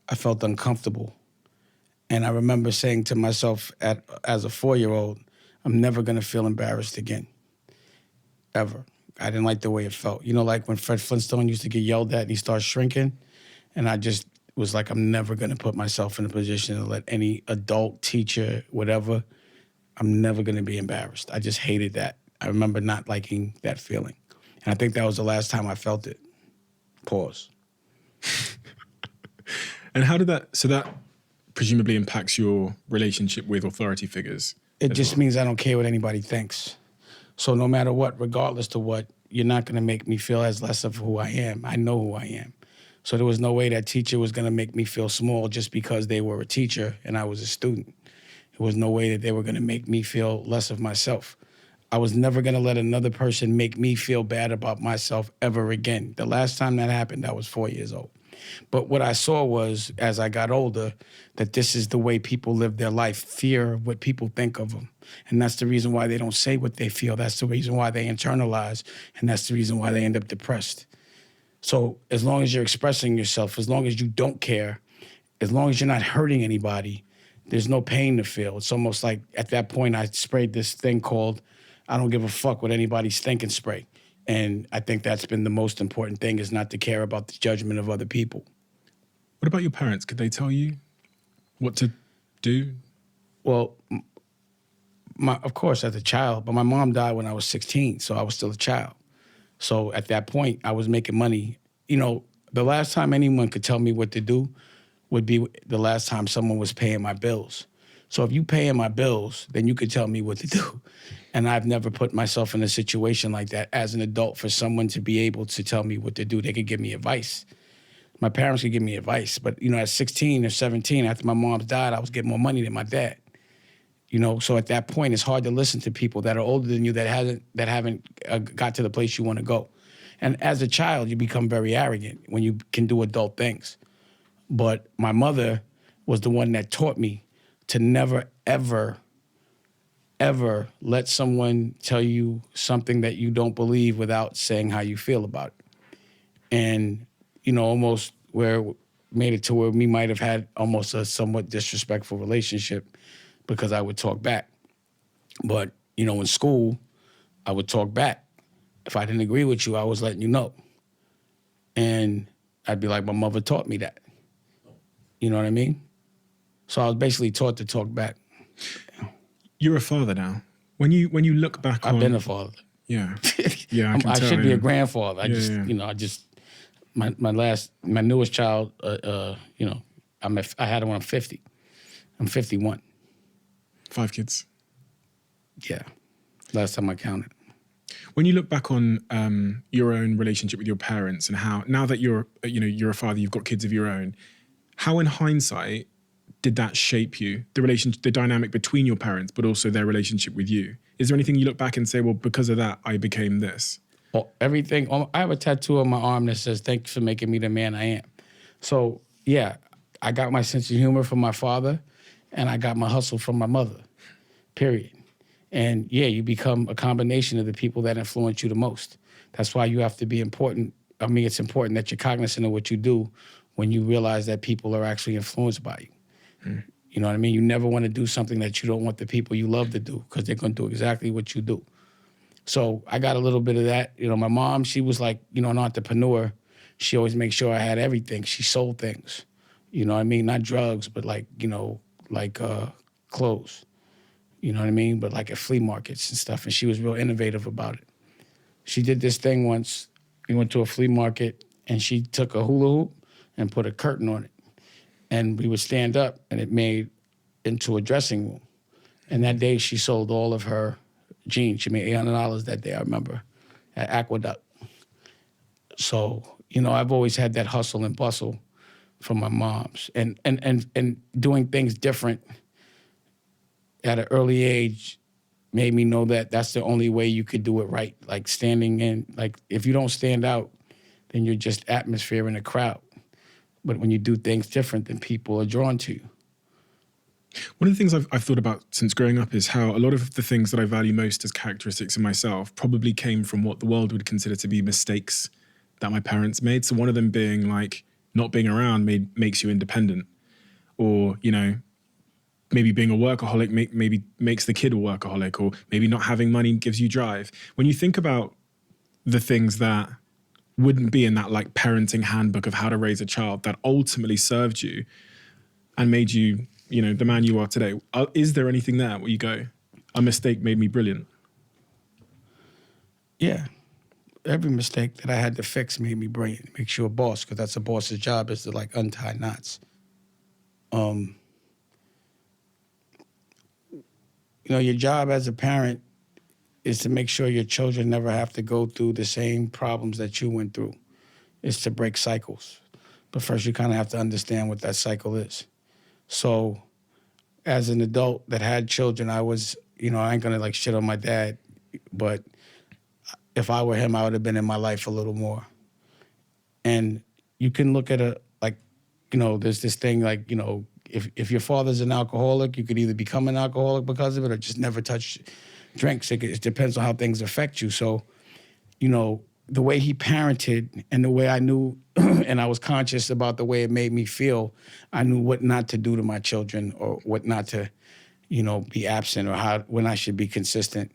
I felt uncomfortable. And I remember saying to myself as a 4-year-old, I'm never going to feel embarrassed again, ever. I didn't like the way it felt. You know, like when Fred Flintstone used to get yelled at and he starts shrinking, and I just was like, I'm never going to put myself in a position to let any adult, teacher, whatever, I'm never going to be embarrassed. I just hated that. I remember not liking that feeling. And I think that was the last time I felt it. Pause. And how did that presumably impacts your relationship with authority figures? It just means I don't care what anybody thinks. So no matter what, regardless to what, you're not going to make me feel as less of who I am. I know who I am. So there was no way that teacher was going to make me feel small just because they were a teacher and I was a student. There was no way that they were going to make me feel less of myself. I was never going to let another person make me feel bad about myself ever again. The last time that happened, I was 4 years old. But what I saw was, as I got older, that this is the way people live their life, fear of what people think of them. And that's the reason why they don't say what they feel. That's the reason why they internalize. And that's the reason why they end up depressed. So as long as you're expressing yourself, as long as you don't care, as long as you're not hurting anybody, there's no pain to feel. It's almost like at that point I sprayed this thing called I don't give a fuck what anybody's thinking spray. And I think that's been the most important thing, is not to care about the judgment of other people. What about your parents? Could they tell you what to do? Well, of course, as a child, but my mom died when I was 16, so I was still a child. So at that point, I was making money. You know, the last time anyone could tell me what to do would be the last time someone was paying my bills. So if you paying my bills, then you could tell me what to do. And I've never put myself in a situation like that as an adult for someone to be able to tell me what to do. They could give me advice. My parents could give me advice. But, you know, at 16 or 17, after my mom died, I was getting more money than my dad. You know, so at that point, it's hard to listen to people that are older than you that haven't got to the place you want to go. And as a child, you become very arrogant when you can do adult things. But my mother was the one that taught me to never, ever, ever let someone tell you something that you don't believe without saying how you feel about it. And, you know, almost where made it to where we might have had almost a somewhat disrespectful relationship because I would talk back. But, you know, in school, I would talk back. If I didn't agree with you, I was letting you know. And I'd be like, my mother taught me that. You know what I mean? So I was basically taught to talk back. You're a father now. When you look back I've been a father. Yeah. Yeah, I can I tell, should be yeah. a grandfather. My newest child, you know, I had him when I'm 50. I'm 51. 5 kids. Yeah. Last time I counted. When you look back on your own relationship with your parents and how, now that you're a father, you've got kids of your own, how in hindsight did that shape you, the dynamic between your parents, but also their relationship with you? Is there anything you look back and say, well, because of that, I became this? Well, everything. I have a tattoo on my arm that says, "Thanks for making me the man I am." So, yeah, I got my sense of humor from my father, and I got my hustle from my mother, period. And, yeah, you become a combination of the people that influence you the most. That's why you have to be important. I mean, it's important that you're cognizant of what you do when you realize that people are actually influenced by you. You know what I mean? You never want to do something that you don't want the people you love to do, because they're going to do exactly what you do. So I got a little bit of that. You know, my mom, she was like, you know, an entrepreneur. She always made sure I had everything. She sold things. You know what I mean? Not drugs, but like, you know, like clothes. You know what I mean? But like at flea markets and stuff. And she was real innovative about it. She did this thing once. We went to a flea market and she took a hula hoop and put a curtain on it. And we would stand up and it made into a dressing room. And that day she sold all of her jeans. She made $800 that day, I remember, at Aqueduct. So, you know, I've always had that hustle and bustle from my moms. And doing things different at an early age made me know that that's the only way you could do it right. Like standing in, like if you don't stand out, then you're just atmosphere in a crowd. But when you do things different, then people are drawn to you. One of the things I've thought about since growing up is how a lot of the things that I value most as characteristics in myself probably came from what the world would consider to be mistakes that my parents made. So one of them being like not being around makes you independent, or maybe being a workaholic maybe makes the kid a workaholic, or maybe not having money gives you drive. When you think about the things that wouldn't be in that like parenting handbook of how to raise a child that ultimately served you and made you, the man you are today, is there anything there where you go, a mistake made me brilliant? Yeah. Every mistake that I had to fix made me brilliant. Makes you a boss, because that's a boss's job, is to like untie knots. Your job as a parent is to make sure your children never have to go through the same problems that you went through. It's to break cycles. But first you kind of have to understand what that cycle is. So as an adult that had children, I was, I ain't gonna like shit on my dad, but if I were him, I would have been in my life a little more. And you can look at there's this thing like, if your father's an alcoholic, you could either become an alcoholic because of it or just never touch drinks. It depends on how things affect you. So, the way he parented and the way I knew and I was conscious about the way it made me feel, I knew what not to do to my children or what not to, be absent, or when I should be consistent.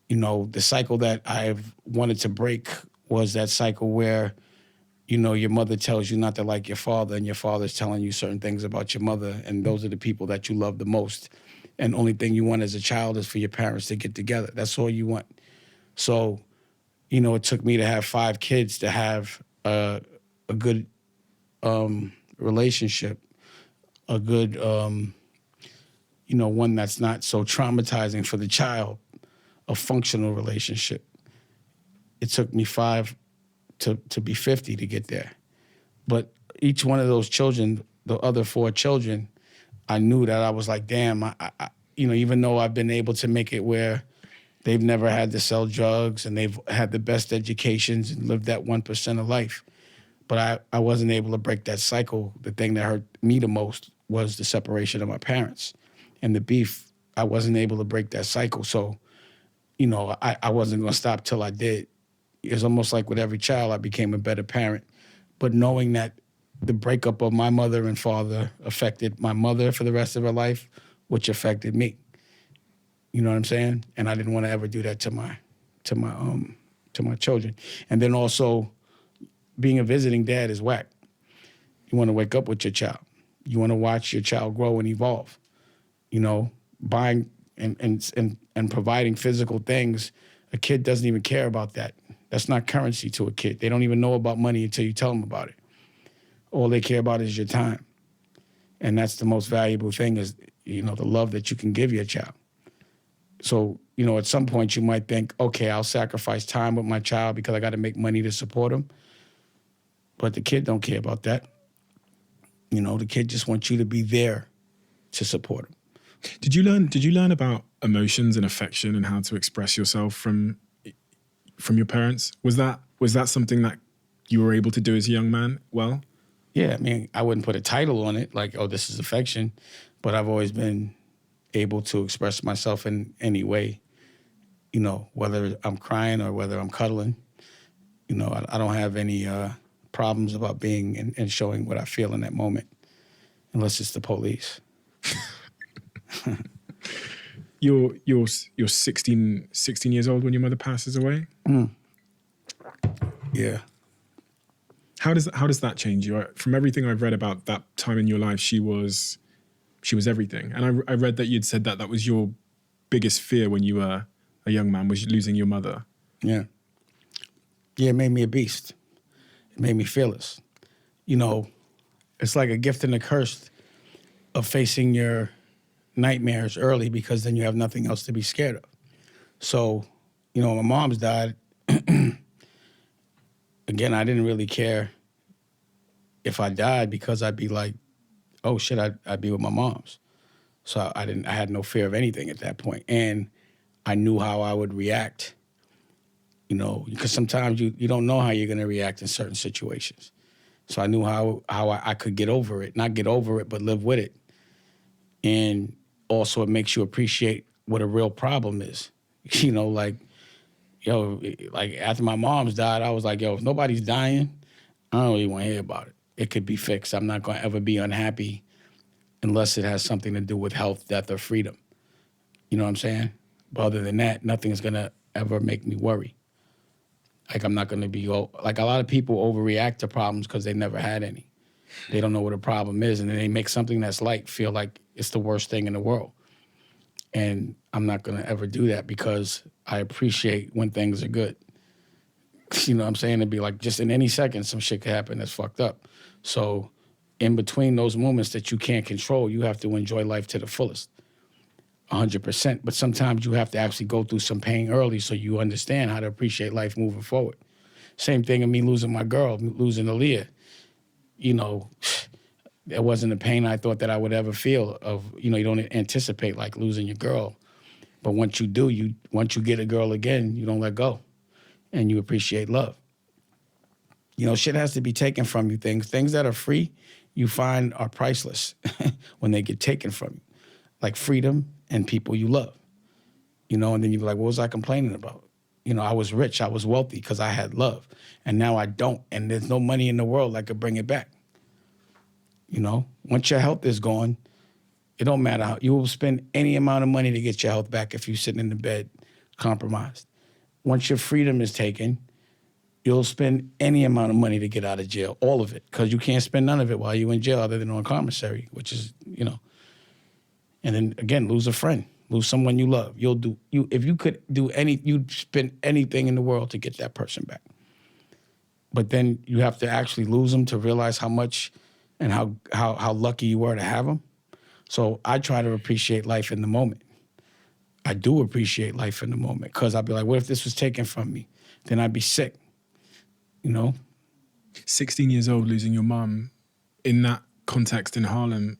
The cycle that I've wanted to break was that cycle where, your mother tells you not to like your father, and your father's telling you certain things about your mother, and those are the people that you love the most. And the only thing you want as a child is for your parents to get together. That's all you want. So, it took me to have 5 kids to have a good relationship, a good, one that's not so traumatizing for the child, a functional relationship. It took me 5 to be 50 to get there. But each one of those children, the other 4 children, I knew that I was like, damn, I even though I've been able to make it where they've never had to sell drugs and they've had the best educations and lived that 1% of life, but I wasn't able to break that cycle. The thing that hurt me the most was the separation of my parents and the beef. I wasn't able to break that cycle. So, I wasn't going to stop till I did. It's almost like with every child, I became a better parent. But knowing that the breakup of my mother and father affected my mother for the rest of her life, which affected me. You know what I'm saying? And I didn't want to ever do that to my children. And then also, being a visiting dad is whack. You want to wake up with your child. You want to watch your child grow and evolve. Buying and providing physical things, a kid doesn't even care about that. That's not currency to a kid. They don't even know about money until you tell them about it. All they care about is your time. And that's the most valuable thing is, the love that you can give your child. So, at some point you might think, okay, I'll sacrifice time with my child because I got to make money to support him. But the kid don't care about that. The kid just wants you to be there to support him. Did you learn about emotions and affection and how to express yourself from your parents? Was that something that you were able to do as a young man well? Yeah, I wouldn't put a title on it like, oh, this is affection, but I've always been able to express myself in any way, whether I'm crying or whether I'm cuddling. I don't have any problems about being and showing what I feel in that moment, unless it's the police. You're 16 years old when your mother passes away? Mm. Yeah. How does that change you? From everything I've read about that time in your life, she was everything. And I read that you'd said that was your biggest fear when you were a young man, was losing your mother. Yeah. Yeah, it made me a beast. It made me fearless. It's like a gift and a curse of facing your nightmares early, because then you have nothing else to be scared of. So, when my mom's died, again, I didn't really care if I died, because I'd be like, oh shit, I'd be with my mom's. So I had no fear of anything at that point. And I knew how I would react, because sometimes you don't know how you're going to react in certain situations. So I knew how I could get over it, not get over it, but live with it. And also it makes you appreciate what a real problem is. Like after my mom's died, I was like, if nobody's dying, I don't really want to hear about it. it could be fixed. I'm not going to ever be unhappy unless it has something to do with health, death, or freedom. You know what I'm saying? But other than that, nothing's going to ever make me worry. Like, I'm not going to be, like, a lot of people overreact to problems because they never had any. They don't know what a problem is, and then they make something that's light feel like it's the worst thing in the world. And I'm not going to ever do that because I appreciate when things are good. You know what I'm saying? It'd be like just in any second, some shit could happen that's fucked up. So in between those moments that you can't control, you have to enjoy life to the fullest, 100%. But sometimes you have to actually go through some pain early so you understand how to appreciate life moving forward. Same thing in me losing my girl, losing Aaliyah. You know, it wasn't a pain I thought that I would ever feel of, you know, you don't anticipate like losing your girl. But once you do, once you get a girl again, you don't let go and you appreciate love. You know, shit has to be taken from you. Things that are free, you find are priceless when they get taken from you. Like freedom and people you love. You know, and then you're like, what was I complaining about? You know, I was rich, I was wealthy because I had love. And now I don't. And there's no money in the world that could bring it back. You know, once your health is gone, it don't matter how, you will spend any amount of money to get your health back if you're sitting in the bed compromised. Once your freedom is taken, you'll spend any amount of money to get out of jail, all of it, because you can't spend none of it while you're in jail other than on commissary, which is, you know. And then again, lose a friend, lose someone you love. If you could do you'd spend anything in the world to get that person back. But then you have to actually lose them to realize how much and how lucky you were to have them. So I try to appreciate life in the moment. I do appreciate life in the moment because I'd be like, what if this was taken from me? Then I'd be sick, you know? 16 years old, losing your mum in that context in Harlem.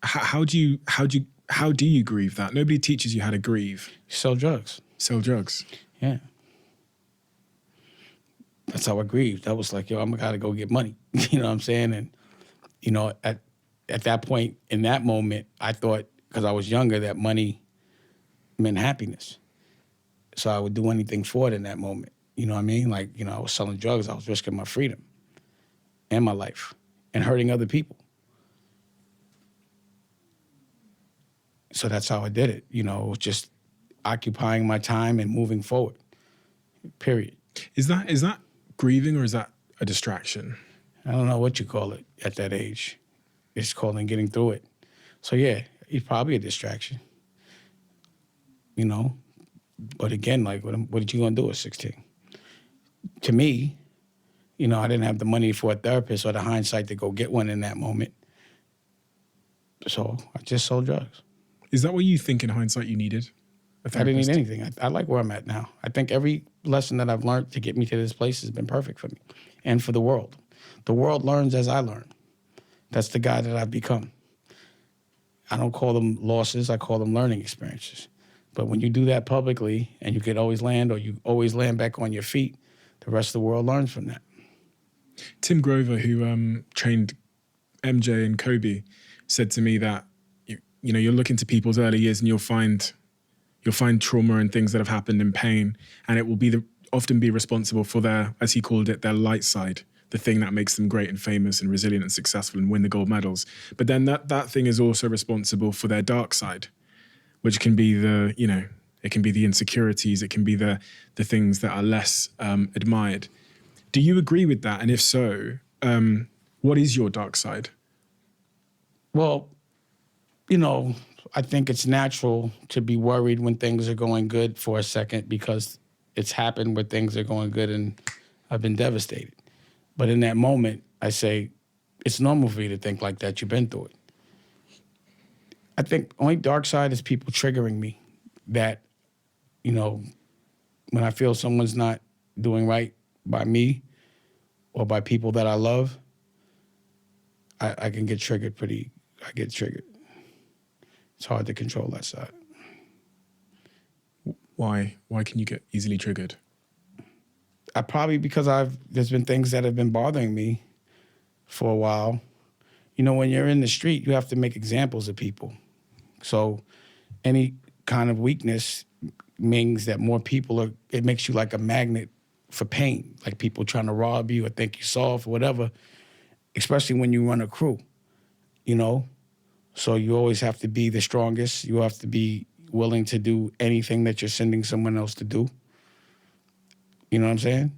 How do you grieve that? Nobody teaches you how to grieve. Sell drugs. Sell drugs. Yeah. That's how I grieved. I was like, yo, I'm gotta go get money. You know what I'm saying? And, you know, at that point, in that moment, I thought, because I was younger, that money meant happiness. So I would do anything for it in that moment. You know what I mean? Like, you know, I was selling drugs. I was risking my freedom and my life and hurting other people. So that's how I did it. You know, it was just occupying my time and moving forward, period. Is that grieving or is that a distraction? I don't know what you call it at that age. It's called getting through it. So yeah, it's probably a distraction. You know? But again, like, what are you gonna do at 16? To me, you know, I didn't have the money for a therapist or the hindsight to go get one in that moment. So I just sold drugs. Is that what you think in hindsight you needed? I didn't need anything. I like where I'm at now. I think every lesson that I've learned to get me to this place has been perfect for me and for the world. The world learns as I learn. That's the guy that I've become. I don't call them losses. I call them learning experiences. But when you do that publicly and you could always land or you always land back on your feet, the rest of the world learns from that. Tim Grover, who trained MJ and Kobe, said to me that you know, you'll look into people's early years and you'll find trauma and things that have happened in pain, and it will often be responsible for their, as he called it, their light side, the thing that makes them great and famous and resilient and successful and win the gold medals. But then that thing is also responsible for their dark side, which can be it can be the insecurities, it can be the things that are less admired. Do you agree with that? And if so, what is your dark side? Well, you know, I think it's natural to be worried when things are going good for a second because it's happened where things are going good and I've been devastated. But in that moment, I say, it's normal for you to think like that. You've been through it. I think only dark side is people triggering me that, you know, when I feel someone's not doing right by me or by people that I love, I can get triggered I get triggered. It's hard to control that side. Why? Why can you get easily triggered? Because there's been things that have been bothering me for a while. You know, when you're in the street, you have to make examples of people. So any kind of weakness means that more people it makes you like a magnet for pain, like people trying to rob you or think you soft or whatever, especially when you run a crew, you know? So you always have to be the strongest. You have to be willing to do anything that you're sending someone else to do. You know what I'm saying?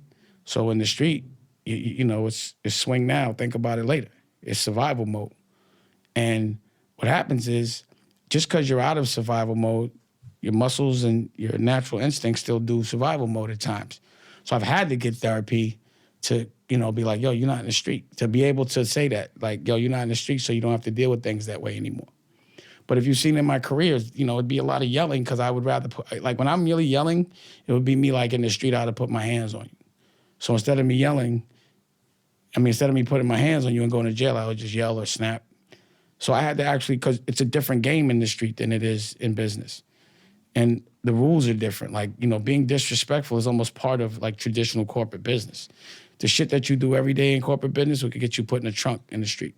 So in the street, you know, it's swing now, think about it later. It's survival mode. And what happens is, just because you're out of survival mode, your muscles and your natural instincts still do survival mode at times. So I've had to get therapy to, you know, be like, yo, you're not in the street. To be able to say that, like, yo, you're not in the street, so you don't have to deal with things that way anymore. But if you've seen in my career, you know, it'd be a lot of yelling because I would rather put, like when I'm really yelling, it would be me like in the street, I'd have put my hands on you. So instead of me yelling, instead of me putting my hands on you and going to jail, I would just yell or snap. So I had to actually, because it's a different game in the street than it is in business. And the rules are different. Like, you know, being disrespectful is almost part of like traditional corporate business. The shit that you do every day in corporate business could get you put in a trunk in the street.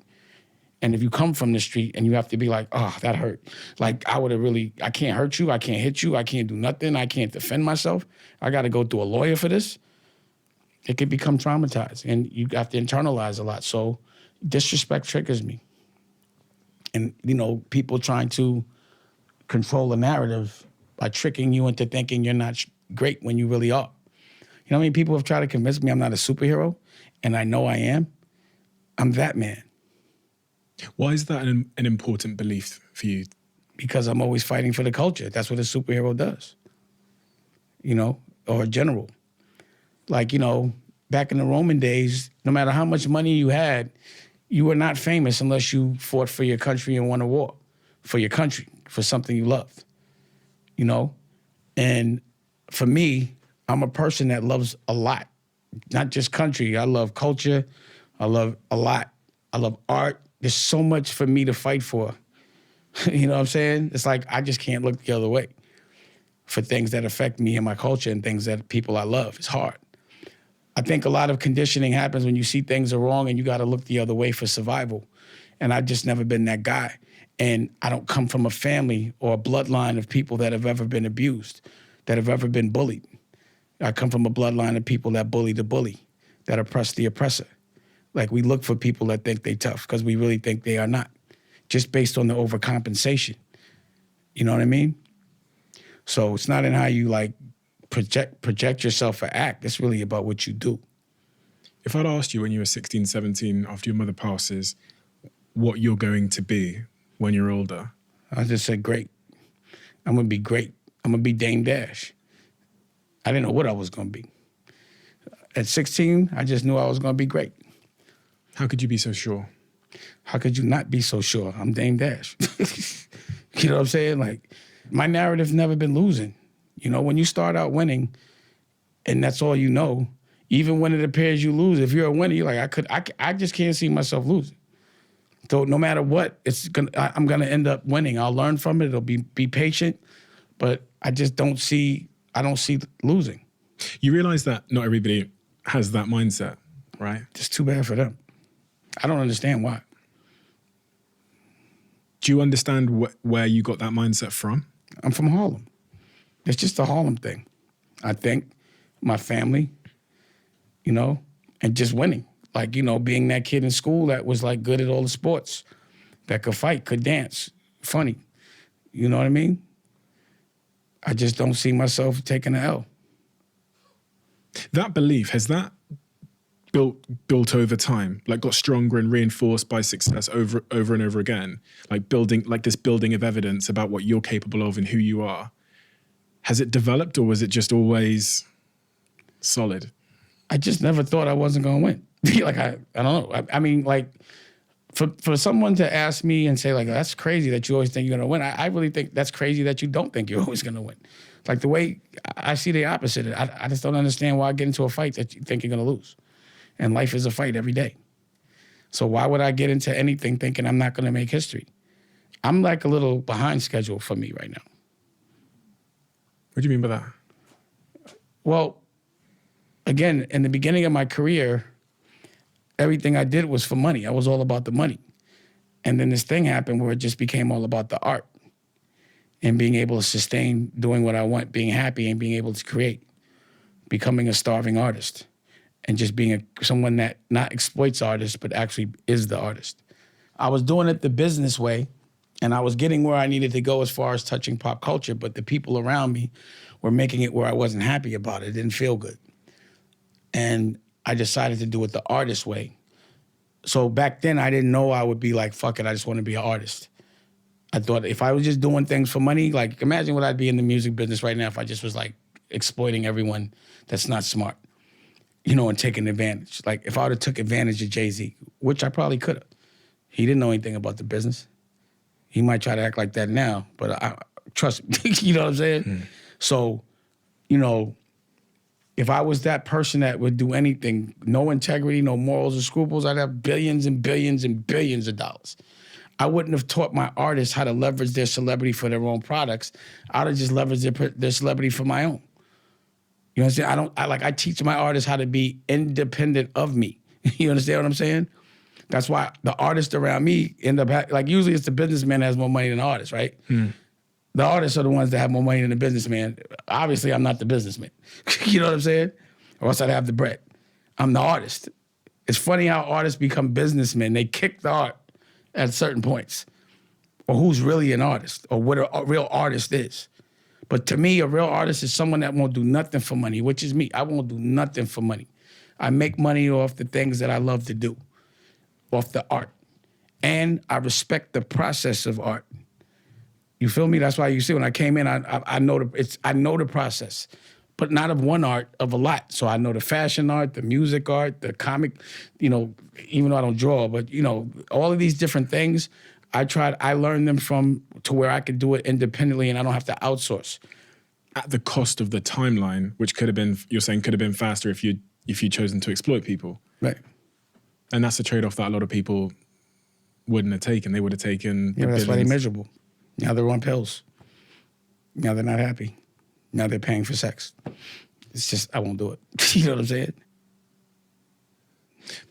And if you come from the street and you have to be like, oh, that hurt. Like, I can't hurt you. I can't hit you. I can't do nothing. I can't defend myself. I got to go through a lawyer for this. It could become traumatized. And you have to internalize a lot. So disrespect triggers me. And, you know, people trying to control the narrative by tricking you into thinking you're not great when you really are. You know how many people have tried to convince me I'm not a superhero? And I know I am. I'm that man. Why is that an important belief for you? Because I'm always fighting for the culture. That's what a superhero does. You know, or a general. Like, you know, back in the Roman days, no matter how much money you had, you were not famous unless you fought for your country and won a war. For your country, for something you loved. You know? And for me, I'm a person that loves a lot. Not just country. I love culture. I love a lot. I love art. There's so much for me to fight for. You know what I'm saying? It's like I just can't look the other way for things that affect me and my culture and things that people I love. It's hard. I think a lot of conditioning happens when you see things are wrong and you got to look the other way for survival. And I've just never been that guy. And I don't come from a family or a bloodline of people that have ever been abused, that have ever been bullied. I come from a bloodline of people that bully the bully, that oppress the oppressor. Like, we look for people that think they tough because we really think they are not, just based on the overcompensation. You know what I mean? So it's not in how you, like, project yourself or act. It's really about what you do. If I'd asked you when you were 16, 17, after your mother passes, what you're going to be when you're older, I just said, great. I'm going to be great. I'm going to be Dame Dash. I didn't know what I was going to be. At 16, I just knew I was going to be great. How could you be so sure? How could you not be so sure? I'm Dame Dash. You know what I'm saying? Like, my narrative's never been losing. You know, when you start out winning and that's all you know, even when it appears you lose, if you're a winner, you're like, I just can't see myself losing. So no matter what, I'm gonna end up winning. I'll learn from it. It'll be patient, but I don't see losing. You realize that not everybody has that mindset, right? It's too bad for them. I don't understand why. Do you understand where you got that mindset from? I'm from Harlem. It's just a Harlem thing. I think my family, you know, and just winning. Like, you know, being that kid in school that was like good at all the sports, that could fight, could dance, funny. You know what I mean? I just don't see myself taking an L. That belief, has that built over time, like got stronger and reinforced by success over and over again, like this building of evidence about what you're capable of and who you are? Has it developed, or was it just always solid? I just never thought I wasn't going to win. Like, I don't know. I mean, like, for someone to ask me and say, like, that's crazy that you always think you're going to win, I really think that's crazy that you don't think you're always going to win. Like, the way I see the opposite, I just don't understand why I get into a fight that you think you're going to lose. And life is a fight every day. So why would I get into anything thinking I'm not going to make history? I'm like a little behind schedule for me right now. What do you mean by that? Well, again, in the beginning of my career, everything I did was for money. I was all about the money. And then this thing happened where it just became all about the art and being able to sustain doing what I want, being happy and being able to create. becoming a starving artist and just being someone that not exploits artists, but actually is the artist. I was doing it the business way, and I was getting where I needed to go as far as touching pop culture, but the people around me were making it where I wasn't happy about it. It didn't feel good. And I decided to do it the artist way. So back then, I didn't know I would be like, fuck it, I just want to be an artist. I thought if I was just doing things for money, like imagine what I'd be in the music business right now if I just was like exploiting everyone that's not smart, you know, and taking advantage. Like if I would have took advantage of Jay-Z, which I probably could have. He didn't know anything about the business. He might try to act like that now, but I trust me, you know what I'm saying? So, you know, if I was that person that would do anything, no integrity, no morals or scruples, I'd have billions and billions and billions of dollars. I wouldn't have taught my artists how to leverage their celebrity for their own products. I'd have just leveraged their celebrity for my own. You know what I'm saying? I teach my artists how to be independent of me. You understand what I'm saying? That's why the artists around me end up, like usually it's the businessman that has more money than the artist, right? The artists are the ones that have more money than the businessman. Obviously, I'm not the businessman. You know what I'm saying? Or else I'd have the bread. I'm the artist. It's funny how artists become businessmen. They kick the art at certain points. Or who's really an artist, or what a real artist is. But to me, a real artist is someone that won't do nothing for money, which is me. I won't do nothing for money. I make money off the things that I love to do, off the art. And I respect the process of art. You feel me? That's why you see when I came in, I know the process, but not of one art, of a lot. So I know the fashion art, the music art, the comic, you know, even though I don't draw, but you know, all of these different things, I learned them from to where I could do it independently and I don't have to outsource. At the cost of the timeline, which could have been, you're saying could have been faster if you'd chosen to exploit people. Right. And that's a trade-off that a lot of people wouldn't have taken. They would have taken Yeah, that's why they're miserable. Now they're on pills. Now they're not happy. Now they're paying for sex. It's just, I won't do it. You know what I'm saying?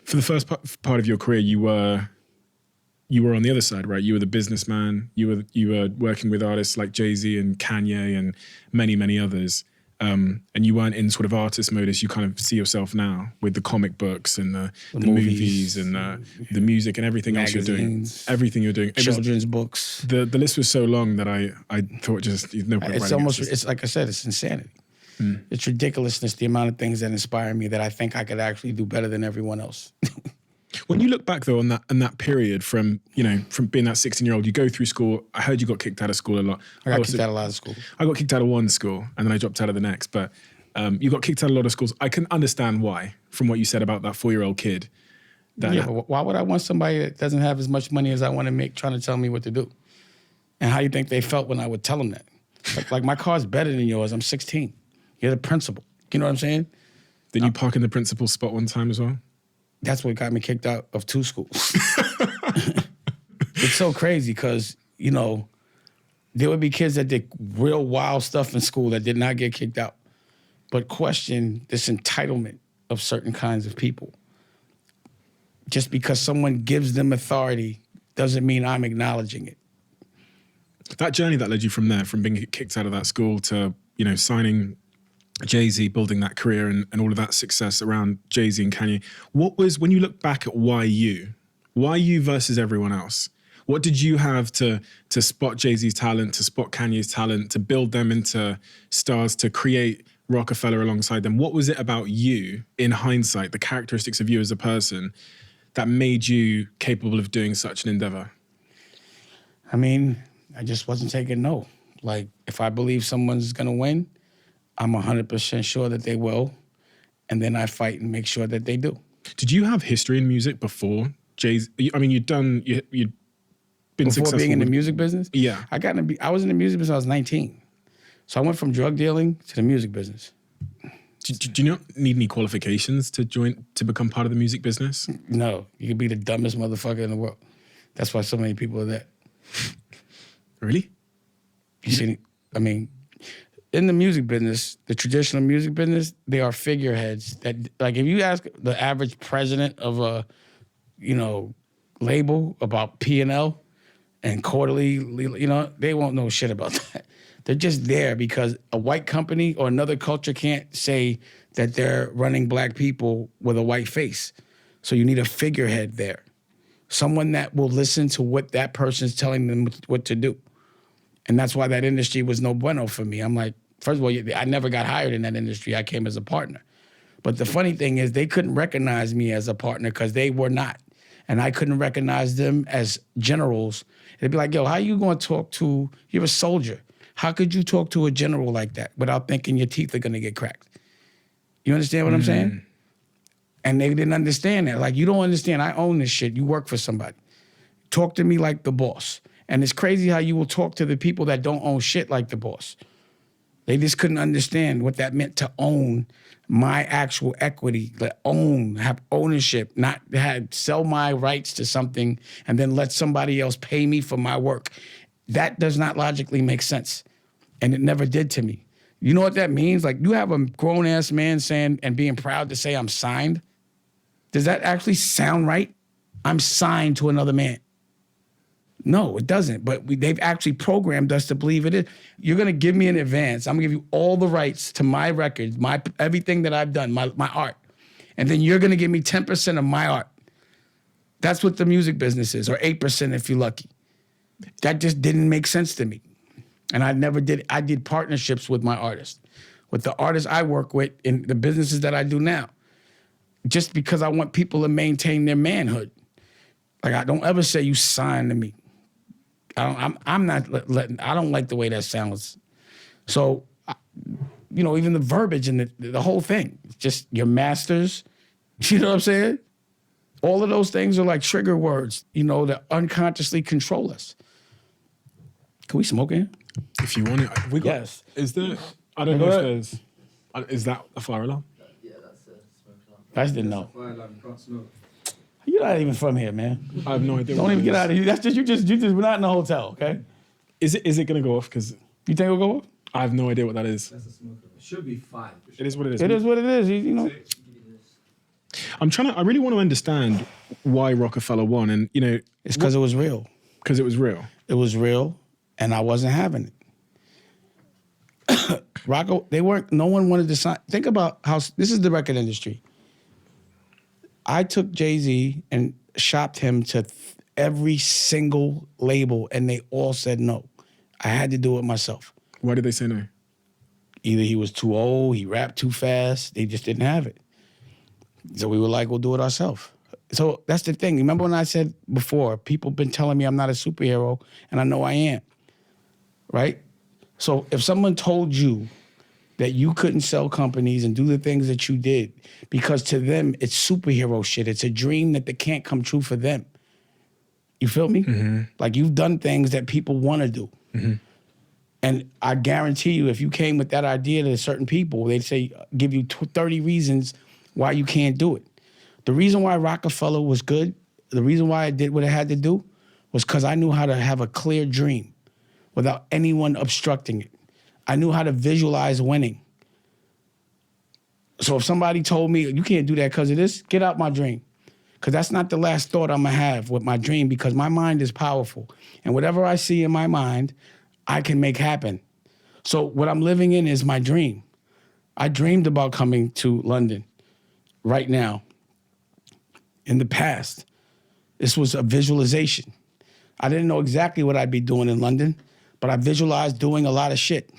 For the first part of your career, you were on the other side, right? You were the businessman. You were working with artists like Jay-Z and Kanye and many, many others. And you weren't in sort of artist mode as you kind of see yourself now with the comic books and the movies and the music and everything else you're doing. Everything you're doing. Children's books. The list was so long that I thought just no point. It's like I said, it's insanity. It's ridiculousness, the amount of things that inspire me that I think I could actually do better than everyone else. When you look back though on that period from being that 16-year-old, you go through school. I heard you got kicked out of school a lot. I got kicked out of a lot of schools. I got kicked out of one school and then I dropped out of the next. But you got kicked out of a lot of schools. I can understand why from what you said about that 4-year-old kid. But why would I want somebody that doesn't have as much money as I want to make trying to tell me what to do? And how you think they felt when I would tell them that? Like my car's better than yours. I'm 16. You're the principal. You know what I'm saying? Did you park in the principal's spot one time as well? That's what got me kicked out of 2 schools. It's so crazy because, you know, there would be kids that did real wild stuff in school that did not get kicked out, but question this entitlement of certain kinds of people. Just because someone gives them authority doesn't mean I'm acknowledging it. That journey that led you from there, from being kicked out of that school to, you know, signing Jay-Z, building that career and all of that success around Jay-Z and Kanye. What was, when you look back at why you versus everyone else, what did you have to spot Jay-Z's talent, to spot Kanye's talent, to build them into stars, to create Rockefeller alongside them? What was it about you, in hindsight, the characteristics of you as a person, that made you capable of doing such an endeavor? I mean, I just wasn't taking no. Like, if I believe someone's going to win, I'm 100% sure that they will, and then I fight and make sure that they do. Did you have history in music before Jay-Z? I mean, you'd been before successful being in the music business? Yeah. I was in the music business when I was 19. So I went from drug dealing to the music business. Do you not need any qualifications to become part of the music business? No, you could be the dumbest motherfucker in the world. That's why so many people are there. Really? You see, I mean, in the music business, the traditional music business, they are figureheads that, like, if you ask the average president of a, you know, label about P&L, and quarterly, they won't know shit about that. They're just there because a white company or another culture can't say that they're running black people with a white face. So you need a figurehead there. Someone that will listen to what that person's telling them what to do. And that's why that industry was no bueno for me. I'm like, first of all, I never got hired in that industry. I came as a partner. But the funny thing is they couldn't recognize me as a partner because they were not. And I couldn't recognize them as generals. They'd be like, yo, how you going to talk to, you're a soldier. How could you talk to a general like that without thinking your teeth are going to get cracked? You understand what I'm saying? And they didn't understand that. Like, you don't understand. I own this shit. You work for somebody. Talk to me like the boss. And it's crazy how you will talk to the people that don't own shit like the boss. They just couldn't understand what that meant to own my actual equity, have ownership, not sell my rights to something and then let somebody else pay me for my work. That does not logically make sense. And it never did to me. You know what that means? Like, you have a grown-ass man saying and being proud to say I'm signed. Does that actually sound right? I'm signed to another man. No, it doesn't. But they've actually programmed us to believe it is. You're going to give me an advance. I'm going to give you all the rights to my records, everything that I've done, my art. And then you're going to give me 10% of my art. That's what the music business is, or 8% if you're lucky. That just didn't make sense to me. And I did partnerships with my artists, with the artists I work with in the businesses that I do now, just because I want people to maintain their manhood. Like, I don't ever say you sign to me. I'm not letting, I don't like the way that sounds. So, even the verbiage and the whole thing, just your masters, you know what I'm saying? All of those things are like trigger words, that unconsciously control us. Can we smoke in? If you want it, Yes. Is there? I don't know if there's. Is that a fire alarm? Yeah, that's a smoke alarm. I just didn't know. Fire alarm, you can't smoke. You're not even from here, man. I have no idea. Don't even get out of here. That's just you. We're not in a hotel, okay? Is it gonna go off? Because You think it'll go up? I have no idea what that is. That's a smoke alarm. It should be fine. It is what it is. It is what it is. I really want to understand why Rockefeller won, and It's because it was real. because it was real. It was real, and I wasn't having it. No one wanted to sign. Think about how, this is the record industry. I took Jay-Z and shopped him to every single label, and they all said no. I had to do it myself. Why did they say no? Either he was too old, he rapped too fast, they just didn't have it. So we were like, we'll do it ourselves. So that's the thing. Remember when I said before, people been telling me I'm not a superhero, and I know I am, right? So if someone told you that you couldn't sell companies and do the things that you did, because to them, it's superhero shit. It's a dream that can't come true for them. You feel me? Mm-hmm. Like, you've done things that people want to do. Mm-hmm. And I guarantee you, if you came with that idea to certain people, they'd say, give you 30 reasons why you can't do it. The reason why Rockefeller was good, the reason why I did what I had to do, was because I knew how to have a clear dream without anyone obstructing it. I knew how to visualize winning. So if somebody told me, you can't do that because of this, get out my dream. Because that's not the last thought I'm going to have with my dream, because my mind is powerful. And whatever I see in my mind, I can make happen. So what I'm living in is my dream. I dreamed about coming to London right now. In the past, this was a visualization. I didn't know exactly what I'd be doing in London, but I visualized doing a lot of shit,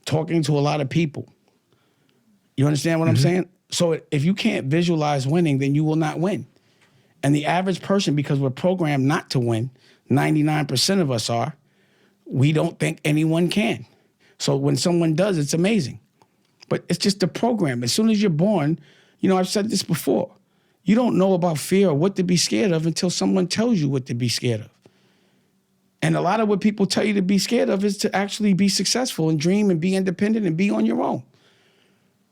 talking to a lot of people. You understand what I'm saying? So if you can't visualize winning, then you will not win. And the average person, because we're programmed not to win, 99% of us are, we don't think anyone can. So when someone does, it's amazing. But it's just the program. As soon as you're born, I've said this before, you don't know about fear or what to be scared of until someone tells you what to be scared of. And a lot of what people tell you to be scared of is to actually be successful and dream and be independent and be on your own.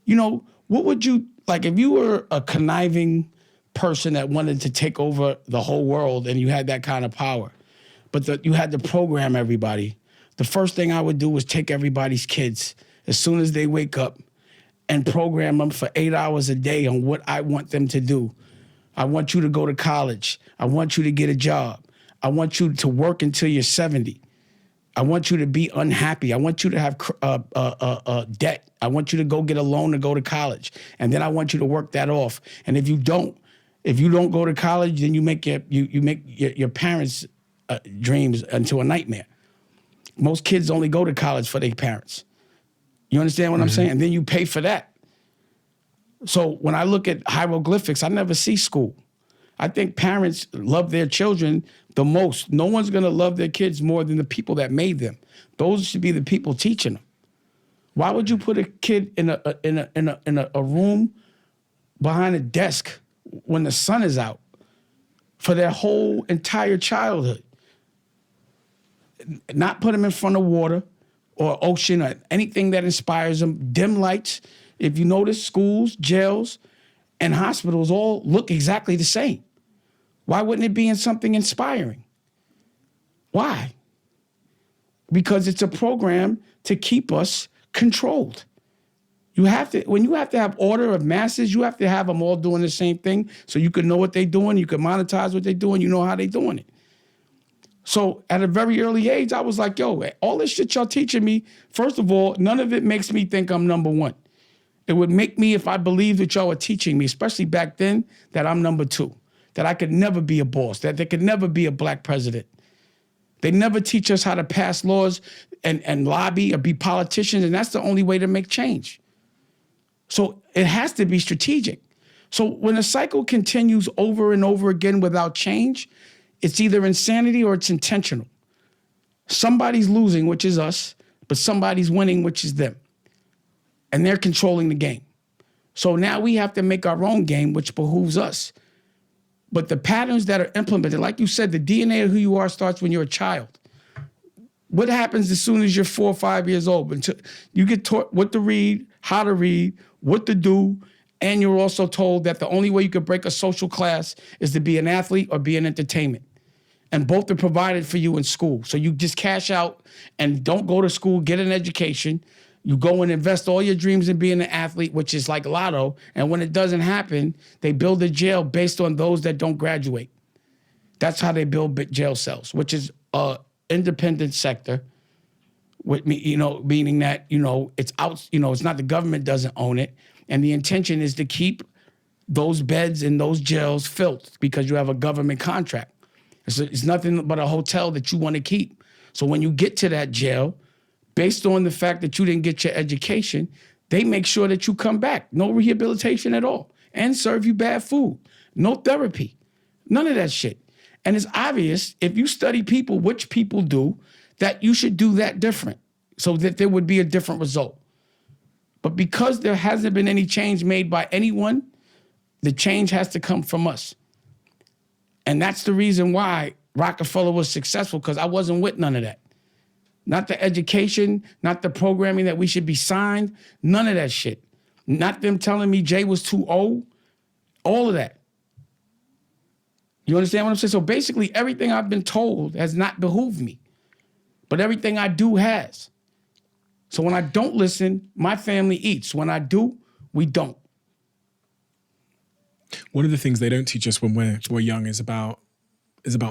What would you, like, if you were a conniving person that wanted to take over the whole world and you had that kind of power, but you had to program everybody, the first thing I would do was take everybody's kids as soon as they wake up and program them for 8 hours a day on what I want them to do. I want you to go to college. I want you to get a job. I want you to work until you're 70. I want you to be unhappy. I want you to have debt. I want you to go get a loan to go to college. And then I want you to work that off. And if you don't go to college, then you make your parents' dreams into a nightmare. Most kids only go to college for their parents. You understand what I'm saying? And then you pay for that. So when I look at hieroglyphics, I never see school. I think parents love their children the most. No one's gonna love their kids more than the people that made them. Those should be the people teaching them. Why would you put a kid in a room behind a desk when the sun is out for their whole entire childhood? Not put them in front of water or ocean or anything that inspires them. Dim lights. If you notice, schools, jails, and hospitals all look exactly the same. Why wouldn't it be in something inspiring? Why? Because it's a program to keep us controlled. When you have to have order of masses, you have to have them all doing the same thing so you can know what they're doing, you can monetize what they're doing, you know how they're doing it. So at a very early age, I was like, yo, all this shit y'all teaching me, first of all, none of it makes me think I'm number one. It would make me, if I believed that y'all were teaching me, especially back then, that I'm number two, that I could never be a boss, that there could never be a black president. They never teach us how to pass laws and lobby or be politicians, and that's the only way to make change. So it has to be strategic. So when a cycle continues over and over again without change, it's either insanity or it's intentional. Somebody's losing, which is us, but somebody's winning, which is them. And they're controlling the game. So now we have to make our own game, which behooves us. But the patterns that are implemented, like you said, the DNA of who you are starts when you're a child. What happens as soon as you're 4 or 5 years old? Until you get taught what to read, how to read, what to do, and you're also told that the only way you could break a social class is to be an athlete or be in entertainment. And both are provided for you in school. So you just cash out and don't go to school, get an education. You go and invest all your dreams in being an athlete, which is like lotto. And when it doesn't happen, they build a jail based on those that don't graduate. That's how they build jail cells, which is a independent sector. With me, meaning that, it's out, it's not the government doesn't own it. And the intention is to keep those beds in those jails filled because you have a government contract. It's nothing but a hotel that you want to keep. So when you get to that jail, based on the fact that you didn't get your education, they make sure that you come back. No rehabilitation at all. And serve you bad food. No therapy. None of that shit. And it's obvious, if you study people, which people do, that you should do that different so that there would be a different result. But because there hasn't been any change made by anyone, the change has to come from us. And that's the reason why Rockefeller was successful, because I wasn't with none of that. Not the education, not the programming that we should be signed, none of that shit. Not them telling me Jay was too old, all of that. You understand what I'm saying? So basically everything I've been told has not behooved me, but everything I do has. So when I don't listen, my family eats. When I do, we don't. One of the things they don't teach us when we're young is about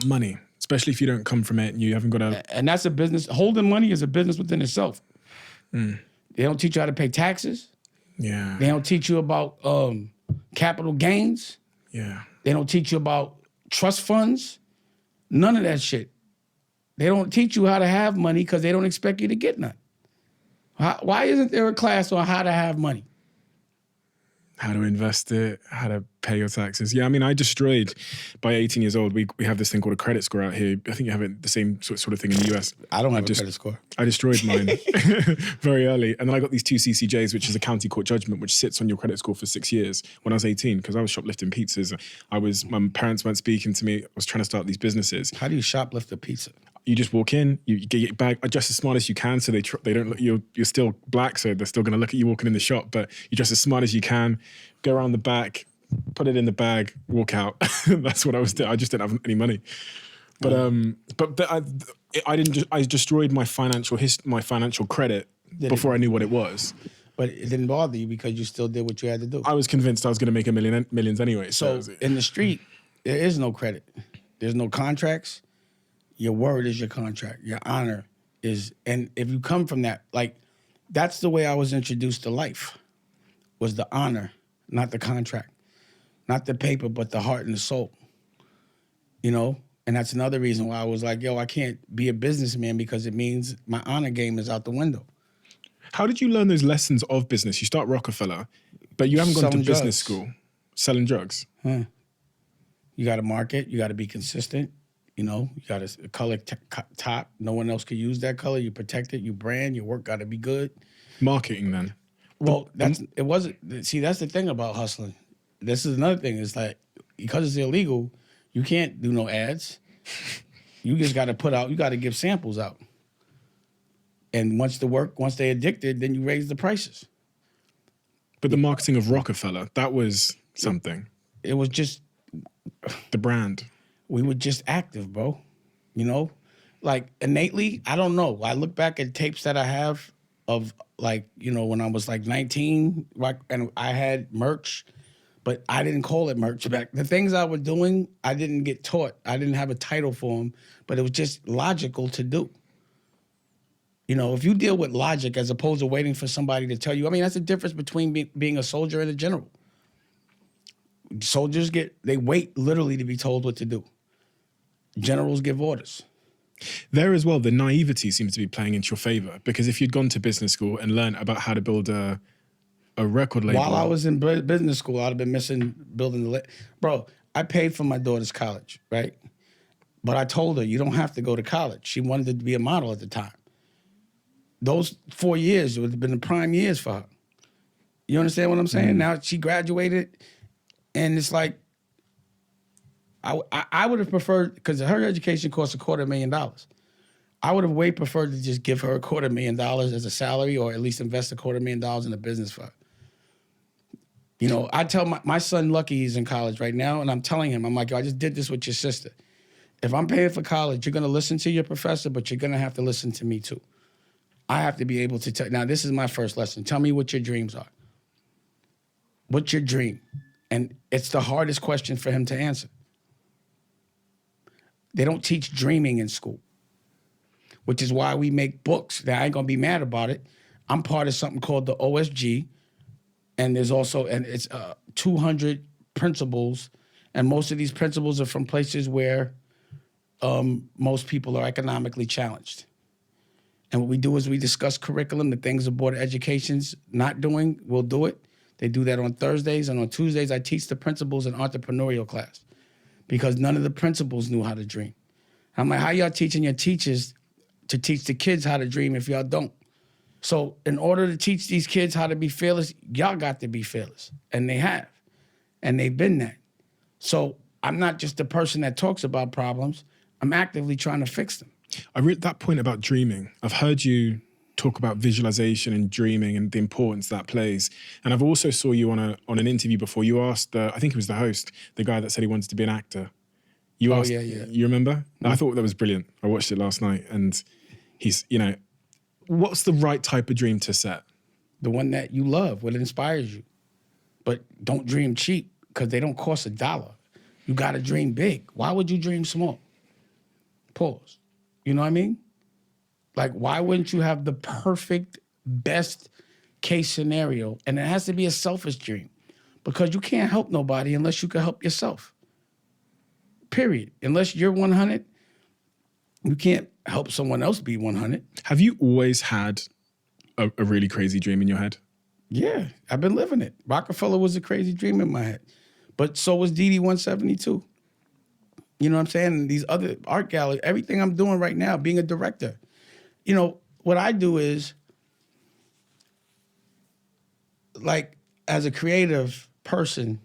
money, especially if you don't come from it and you haven't got a... And that's a business. Holding money is a business within itself. Mm. They don't teach you how to pay taxes. Yeah. They don't teach you about capital gains. Yeah. They don't teach you about trust funds. None of that shit. They don't teach you how to have money because they don't expect you to get none. Why isn't there a class on how to have money? How to invest it, how to pay your taxes. Yeah, I mean, I destroyed, by 18 years old, we have this thing called a credit score out here. I think you have it, the same sort of thing in the US. I don't have a credit score. I destroyed mine very early. And then I got these 2 CCJs, which is a county court judgment, which sits on your credit score for 6 years when I was 18, because I was shoplifting pizzas. My parents weren't speaking to me. I was trying to start these businesses. How do you shoplift a pizza? You just walk in, you get your bag, dress as smart as you can, so they don't look, you're still black, so they're still gonna look at you walking in the shop, but you dress as smart as you can, go around the back, put it in the bag, walk out. That's what I was doing. I just didn't have any money. But I destroyed my financial credit before I knew what it was. But it didn't bother you because you still did what you had to do. I was convinced I was gonna make millions anyway. So in the street, there is no credit. There's no contracts. Your word is your contract. Your honor is, and if you come from that, like, that's the way I was introduced to life, was the honor, not the contract, not the paper, but the heart and the soul, you know? And that's another reason why I was like, yo, I can't be a businessman because it means my honor game is out the window. How did you learn those lessons of business? You start Rockefeller, but you haven't gone to Selling business drugs. school. Selling drugs. You got to market. You got to be consistent. You know, you got a color top. No one else could use that color. You protect it. You brand. Your work got to be good. Marketing then. Well, it wasn't. See, that's the thing about hustling. This is another thing. It's like, because it's illegal, you can't do no ads. You just got to put out. You got to give samples out. And once they addicted, then you raise the prices. But the marketing of Rockefeller, that was something. It was just, The brand. we were just active, bro. You know, like innately, I don't know. I look back at tapes that I have of, like, you know, when I was like 19, like, and I had merch, but I didn't call it merch back. The things I was doing, I didn't get taught. I didn't have a title for them, but it was just logical to do. You know, if you deal with logic as opposed to waiting for somebody to tell you, I mean, that's the difference between being a soldier and a general. Soldiers they wait literally to be told what to do. Generals give orders. There as well, the naivety seems to be playing into your favor, because if you'd gone to business school and learned about how to build a record label. While I was in business school, I'd have been missing building bro, I paid for my daughter's college, right? But I told her, you don't have to go to college. She wanted to be a model at the time. Those 4 years would have been the prime years for her. You understand what I'm saying? Now she graduated, and it's like, I would have preferred, because her education cost $250,000. I would have way preferred to just give her $250,000 as a salary, or at least invest $250,000 in a business for her. You know, I tell my son Lucky, he's in college right now, and I'm telling him, I'm like, yo, I just did this with your sister. If I'm paying for college, you're gonna listen to your professor, but you're gonna have to listen to me too. I have to be able to tell. Now, this is my first lesson. Tell me what your dreams are. What's your dream? And it's the hardest question for him to answer. They don't teach dreaming in school, which is why we make books. Now, I ain't gonna be mad about it. I'm part of something called the OSG, and there's also, and it's 200 principles, and most of these principles are from places where most people are economically challenged. And what we do is we discuss curriculum, the things the Board of Education's not doing, we'll do it. They do that on Thursdays, and on Tuesdays, I teach the principles in entrepreneurial class, because none of the principals knew how to dream. I'm like, how y'all teaching your teachers to teach the kids how to dream if y'all don't? So in order to teach these kids how to be fearless, y'all got to be fearless. And they have. And they've been that. So I'm not just the person that talks about problems. I'm actively trying to fix them. I read that point about dreaming. I've heard you talk about visualization and dreaming and the importance that plays. And I've also saw you on an interview before. You asked I think it was the host, the guy that said he wanted to be an actor. You asked, yeah. You remember? Mm-hmm. I thought that was brilliant. I watched it last night, and he's, you know, what's the right type of dream to set? The one that you love, what inspires you. But don't dream cheap, because they don't cost $1. You got to dream big. Why would you dream small? Pause. You know what I mean? Like, why wouldn't you have the perfect, best case scenario? And it has to be a selfish dream, because you can't help nobody unless you can help yourself. Period. Unless you're 100, you can't help someone else be 100. Have you always had a really crazy dream in your head? Yeah, I've been living it. Rockefeller was a crazy dream in my head, but so was DD 172. You know what I'm saying? And these other art galleries, everything I'm doing right now, being a director. You know, what I do is, like, as a creative person,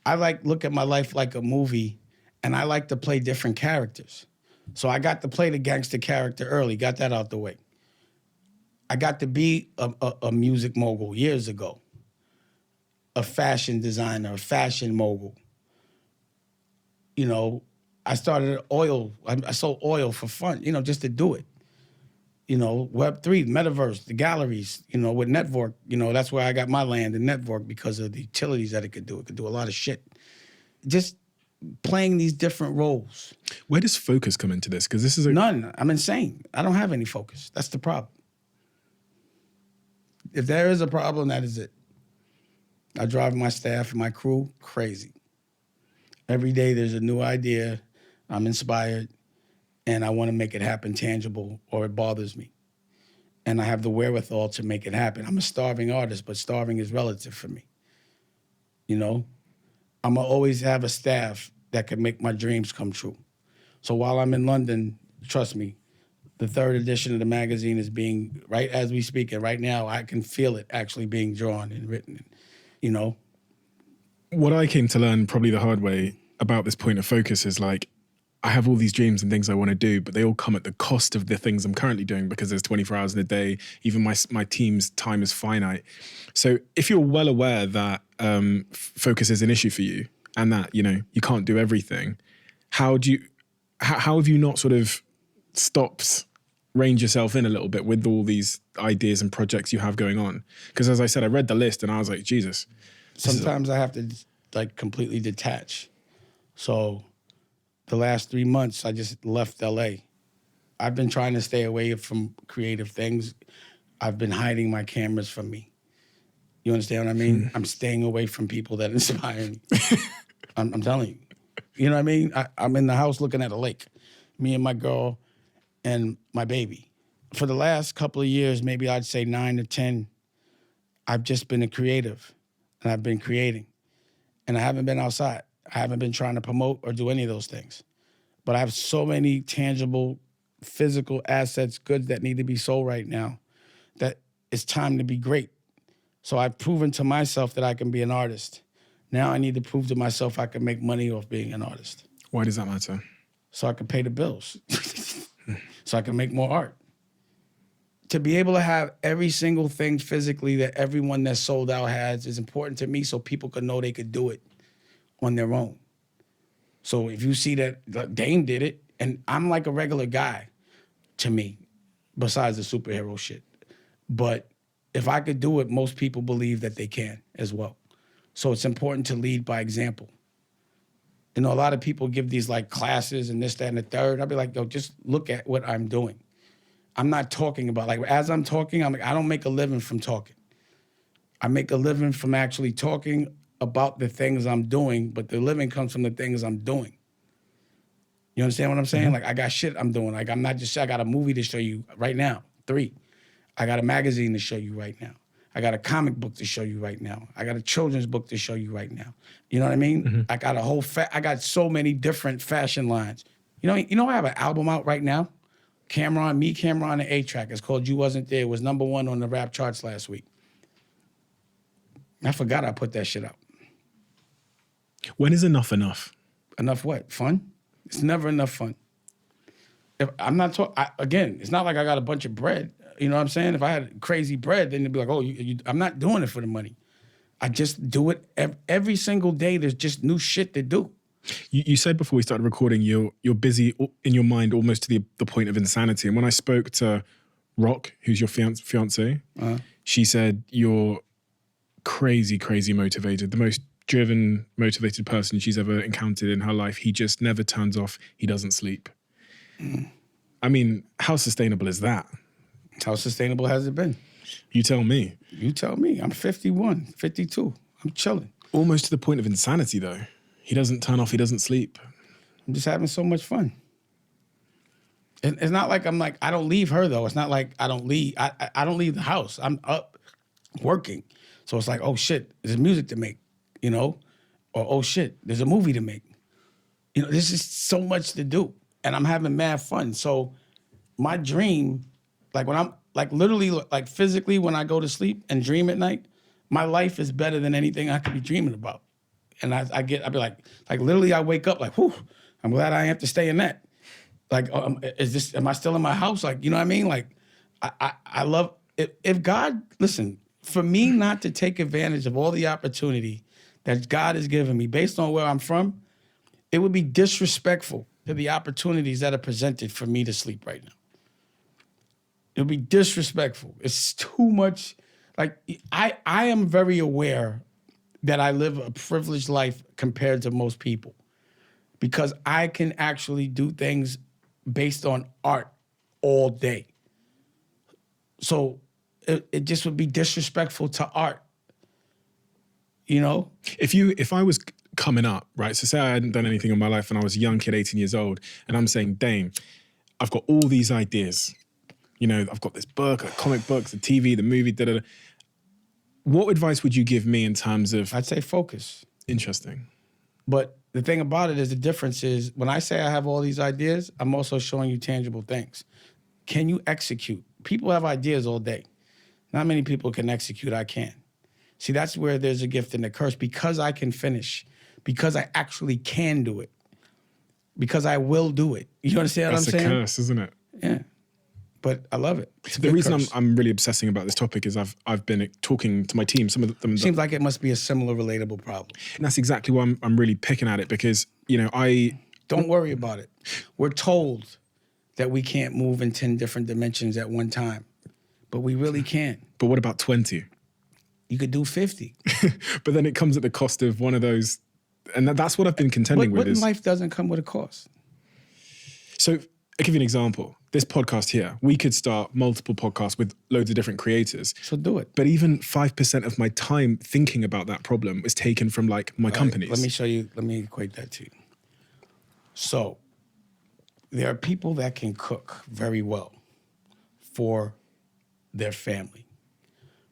I look at my life like a movie, and I like to play different characters. So I got to play the gangster character early, got that out the way. I got to be a music mogul years ago, a fashion designer, a fashion mogul. You know, I started oil. I sold oil for fun, you know, just to do it. You know, Web3, metaverse, the galleries, you know, with Network, you know, that's where I got my land in Network, because of the utilities that it could do. It could do a lot of shit. Just playing these different roles. Where does focus come into this? Because this is None. I'm insane. I don't have any focus. That's the problem. If there is a problem, that is it. I drive my staff and my crew crazy. Every day there's a new idea. I'm inspired, and I want to make it happen tangible, or it bothers me. And I have the wherewithal to make it happen. I'm a starving artist, but starving is relative for me. You know? I'm going to always have a staff that can make my dreams come true. So while I'm in London, trust me, the 3rd edition of the magazine is being, right as we speak, and right now I can feel it actually being drawn and written, you know? What I came to learn probably the hard way about this point of focus is like, I have all these dreams and things I want to do, but they all come at the cost of the things I'm currently doing because there's 24 hours in a day. Even my team's time is finite. So if you're well aware that focus is an issue for you and that, you know, you can't do everything, how have you not sort of stopped, reined yourself in a little bit with all these ideas and projects you have going on? Because as I said, I read the list and I was like, Jesus. Sometimes I have to like completely detach. So the last 3 months, I just left LA. I've been trying to stay away from creative things. I've been hiding my cameras from me. You understand what I mean? I'm staying away from people that inspire me. I'm telling you. You know what I mean? I'm in the house looking at a lake, me and my girl and my baby. For the last couple of years, maybe I'd say 9 to 10, I've just been a creative, and I've been creating. And I haven't been outside. I haven't been trying to promote or do any of those things. But I have so many tangible, physical assets, goods that need to be sold right now, that it's time to be great. So I've proven to myself that I can be an artist. Now I need to prove to myself I can make money off being an artist. Why does that matter? So I can pay the bills. So I can make more art. To be able to have every single thing physically that everyone that's sold out has is important to me, so people can know they could do it on their own. So if you see that Dame did it, and I'm like a regular guy to me, besides the superhero shit. But if I could do it, most people believe that they can as well. So it's important to lead by example. You know, a lot of people give these like classes and this, that, and the third. I'll be like, yo, just look at what I'm doing. I'm not talking about, like, as I'm talking, I'm like, I don't make a living from talking. I make a living from actually talking about the things I'm doing, but the living comes from the things I'm doing. You understand what I'm saying? Like, I got shit I'm doing. Like, I'm not just, I got a movie to show you right now, 3. I got a magazine to show you right now. I got a comic book to show you right now. I got a children's book to show you right now. You know what I mean? I got a whole, I got so many different fashion lines. You know, I have an album out right now. Cameron and A-Track. It's called You Wasn't There. It was #1 on the rap charts last week. I forgot I put that shit out. When is enough enough? Enough what? Fun? It's never enough fun. If I'm not talking, again, it's not like I got a bunch of bread. You know what I'm saying? If I had crazy bread, then they'd be like, oh, I'm not doing it for the money. I just do it every single day. There's just new shit to do. You said before we started recording, you're busy in your mind almost to the point of insanity. And when I spoke to Rock, who's your fiance, she said you're crazy, crazy motivated. The most driven, motivated person she's ever encountered in her life. He just never turns off. He doesn't sleep. I mean, how sustainable is that? How sustainable has it been? You tell me. You tell me. I'm 51, 52. I'm chilling. Almost to the point of insanity, though. He doesn't turn off. He doesn't sleep. I'm just having so much fun. It's not like I'm like, I don't leave her, though. It's not like I don't leave. I don't leave the house. I'm up working. So it's like, oh, shit, there's music to make, you know? Or, oh, shit, there's a movie to make. You know, there's just so much to do. And I'm having mad fun. So my dream, like when I'm, like literally, like physically when I go to sleep and dream at night, my life is better than anything I could be dreaming about. And I'd be like literally I wake up like, whew, I'm glad I have to stay in that. Like, am I still in my house? Like, you know what I mean? Like, I love, if God, listen, for me not to take advantage of all the opportunity that God has given me based on where I'm from, it would be disrespectful to the opportunities that are presented for me to sleep right now. It would be disrespectful. It's too much. Like, I am very aware that I live a privileged life compared to most people. because I can actually do things based on art all day. So it just would be disrespectful to art, you know? If I was coming up, right? So say I hadn't done anything in my life and I was a young kid, 18 years old, and I'm saying, Dame, I've got all these ideas. You know, I've got this book, a comic book, the TV, the movie, da-da-da. What advice would you give me in terms of... I'd say focus. Interesting. But the thing about it is the difference is when I say I have all these ideas, I'm also showing you tangible things. Can you execute? People have ideas all day. Not many people can execute. I can. See, that's where there's a gift and a curse. Because I can finish, because I actually can do it, because I will do it. You understand what I'm saying? That's a curse, isn't it? Yeah. But I love it. It's a The good reason curse. I'm really obsessing about this topic is I've been talking to my team, some of them... Seems like it must be a similar relatable problem. And that's exactly why I'm really picking at it, because, you know, Don't worry about it. We're told that we can't move in 10 different dimensions at one time, but we really can. But what about 20? You could do 50. But then it comes at the cost of one of those... And that's what I've been contending What with. in Is, life doesn't come with a cost? so I'll give you an example. This podcast here, we could start multiple podcasts with loads of different creators. So do it. But even 5% of my time thinking about that problem is taken from like my companies. Let me show you. Let me equate that to you. So there are people that can cook very well for their family.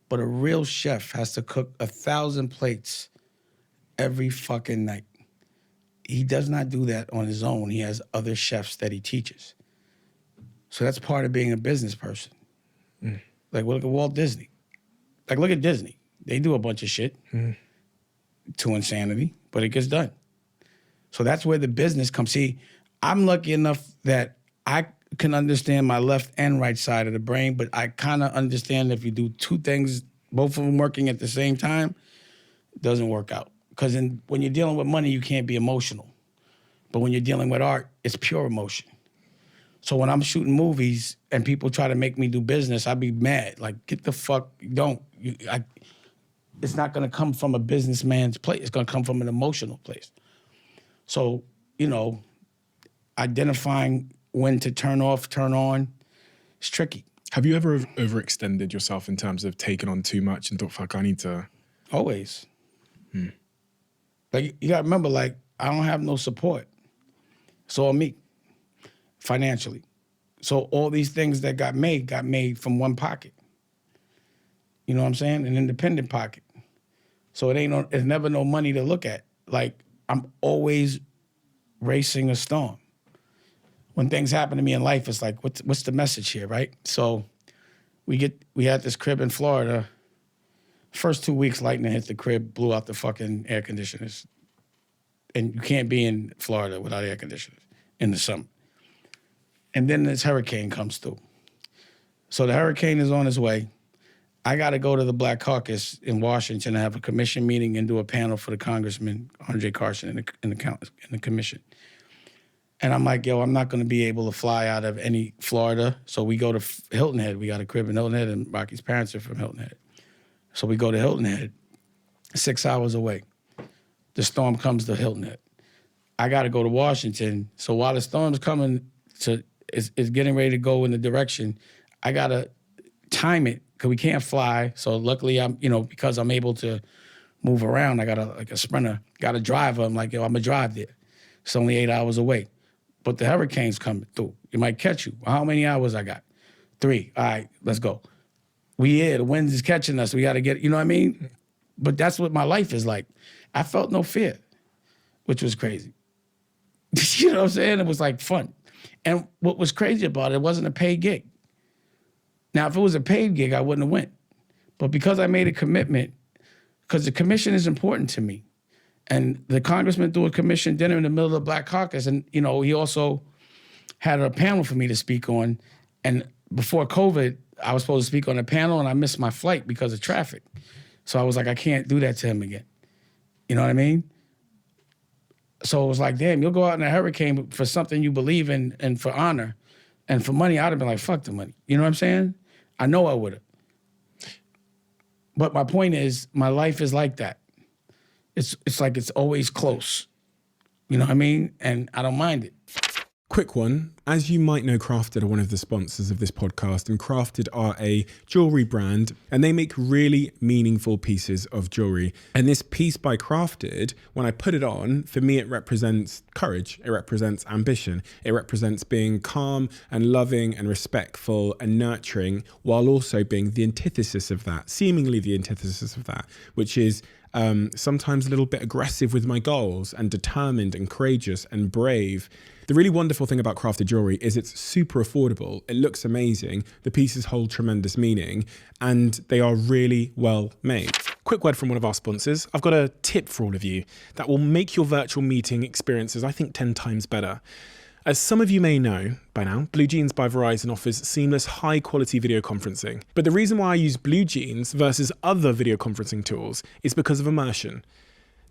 But a real chef has to cook 1,000 plates every fucking night. He does not do that on his own. He has other chefs that he teaches. So that's part of being a business person. Like, look at Walt Disney. Like, look at Disney. They do a bunch of shit to insanity, but it gets done. So that's where the business comes. See, I'm lucky enough that I can understand my left and right side of the brain, but I kind of understand if you do two things, both of them working at the same time, it doesn't work out. Because when you're dealing with money, you can't be emotional. But when you're dealing with art, it's pure emotion. So when I'm shooting movies and people try to make me do business, I'd be mad. Like, get the fuck, don't. It's not gonna come from a businessman's place. It's gonna come from an emotional place. So, you know, identifying when to turn off, turn on, it's tricky. Have you ever overextended yourself in terms of taking on too much and thought, fuck, I need to... Always. Like, you gotta remember, like, I don't have no support. It's all me, financially. So all these things that got made from one pocket. You know what I'm saying? An independent pocket. So it's never no money to look at. Like, I'm always racing a storm. When things happen to me in life, it's like, what's the message here, right? So we had this crib in Florida. First 2 weeks, lightning hit the crib, blew out the fucking air conditioners. And you can't be in Florida without air conditioners in the summer. And then this hurricane comes through. So the hurricane is on its way. I got to go to the Black Caucus in Washington and have a commission meeting and do a panel for the Congressman Andre Carson in the commission. And I'm like, yo, I'm not going to be able to fly out of any Florida. So we go to Hilton Head. We got a crib in Hilton Head, and Rocky's parents are from Hilton Head. So we go to Hilton Head, 6 hours away. The storm comes to Hilton Head. I got to go to Washington. So while the storm's coming is getting ready to go in the direction, I got to time it because we can't fly. So luckily, because I'm able to move around, I got a Sprinter, got a driver. I'm like, yo, I'm going to drive there. It's only 8 hours away. But the hurricane's coming through. It might catch you. How many hours I got? 3. All right, let's go. We here. The wind is catching us. We got to get, you know what I mean? But that's what my life is like. I felt no fear, which was crazy. You know what I'm saying? It was like fun. And what was crazy about it wasn't a paid gig. Now, if it was a paid gig, I wouldn't have went. But because I made a commitment, because the commission is important to me, and the congressman threw a commission dinner in the middle of the Black Caucus, and he also had a panel for me to speak on. And before COVID, I was supposed to speak on a panel, and I missed my flight because of traffic. So I was like, I can't do that to him again. You know what I mean? So it was like, damn, you'll go out in a hurricane for something you believe in and for honor. And for money, I'd have been like, fuck the money. You know what I'm saying? I know I would have. But my point is, my life is like that. It's like it's always close. You know what I mean? And I don't mind it. Quick one. As you might know, Crafted are one of the sponsors of this podcast, and Crafted are a jewelry brand, and they make really meaningful pieces of jewelry. And this piece by Crafted, when I put it on, for me, it represents courage. It represents ambition. It represents being calm and loving and respectful and nurturing, while also being the antithesis of that, seemingly the antithesis of that, which is sometimes a little bit aggressive with my goals and determined and courageous and brave. The really wonderful thing about crafted jewelry is it's super affordable. It looks amazing. The pieces hold tremendous meaning and they are really well made. Quick word from one of our sponsors. I've got a tip for all of you that will make your virtual meeting experiences, I think, 10 times better. As some of you may know by now, BlueJeans by Verizon offers seamless, high-quality video conferencing. But the reason why I use BlueJeans versus other video conferencing tools is because of immersion.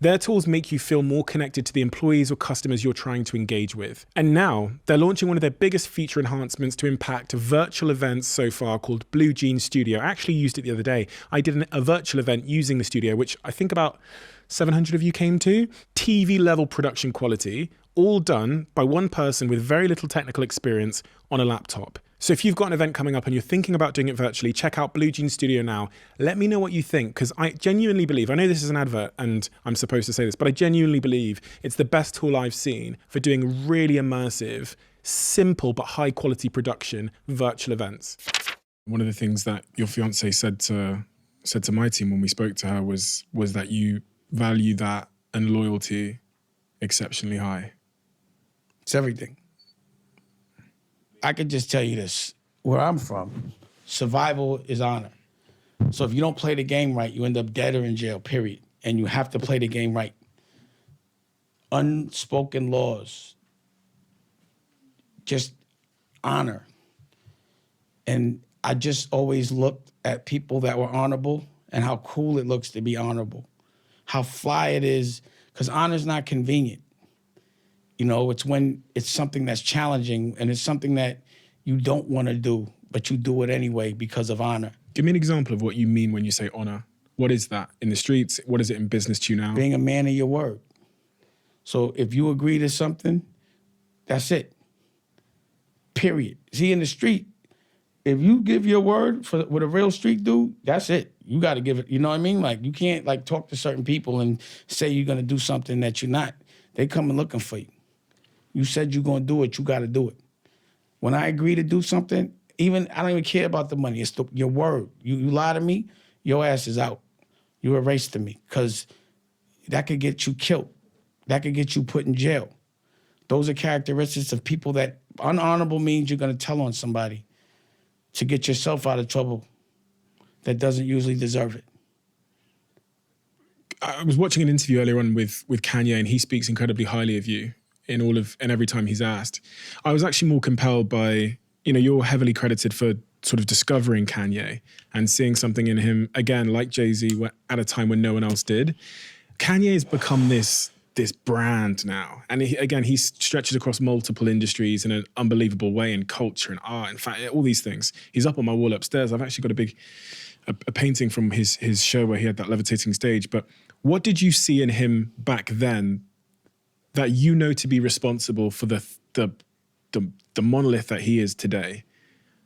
Their tools make you feel more connected to the employees or customers you're trying to engage with. And now, they're launching one of their biggest feature enhancements to impact virtual events so far called BlueJeans Studio. I actually used it the other day. I did a virtual event using the studio, which I think about 700 of you came to. TV-level production quality, all done by one person with very little technical experience on a laptop. So if you've got an event coming up and you're thinking about doing it virtually, check out BlueJeans Studio now. Let me know what you think, because I genuinely believe, I know this is an advert and I'm supposed to say this, but I genuinely believe it's the best tool I've seen for doing really immersive, simple but high quality production virtual events. One of the things that your fiance said to my team when we spoke to her was that you value that and loyalty exceptionally high. It's everything. I could just tell you this. Where I'm from, survival is honor. So if you don't play the game right, you end up dead or in jail, period. And you have to play the game right. Unspoken laws. Just honor. And I just always looked at people that were honorable and how cool it looks to be honorable. How fly it is, because honor's not convenient. You know, it's when it's something that's challenging and it's something that you don't want to do, but you do it anyway because of honor. Give me an example of what you mean when you say honor. What is that in the streets? What is it in business to you now? Being a man of your word. So if you agree to something, that's it. Period. See, in the street, if you give your word with a real street dude, that's it. You got to give it. You know what I mean? Like, you can't like talk to certain people and say you're going to do something that you're not. They coming looking for you. You said you're going to do it, you got to do it. When I agree to do something, I don't even care about the money. It's your word. You lie to me, your ass is out. You erase to me, because that could get you killed. That could get you put in jail. Those are characteristics of people that unhonorable means you're going to tell on somebody to get yourself out of trouble that doesn't usually deserve it. I was watching an interview earlier on with Kanye, and he speaks incredibly highly of you in every time he's asked. I was actually more compelled by, you're heavily credited for sort of discovering Kanye and seeing something in him, again, like Jay-Z, at a time when no one else did. Kanye's become this brand now. And he stretches across multiple industries in an unbelievable way, in culture and art, in fact, all these things. He's up on my wall upstairs. I've actually got a painting from his show where he had that levitating stage. But what did you see in him back then that you know to be responsible for the monolith that he is today?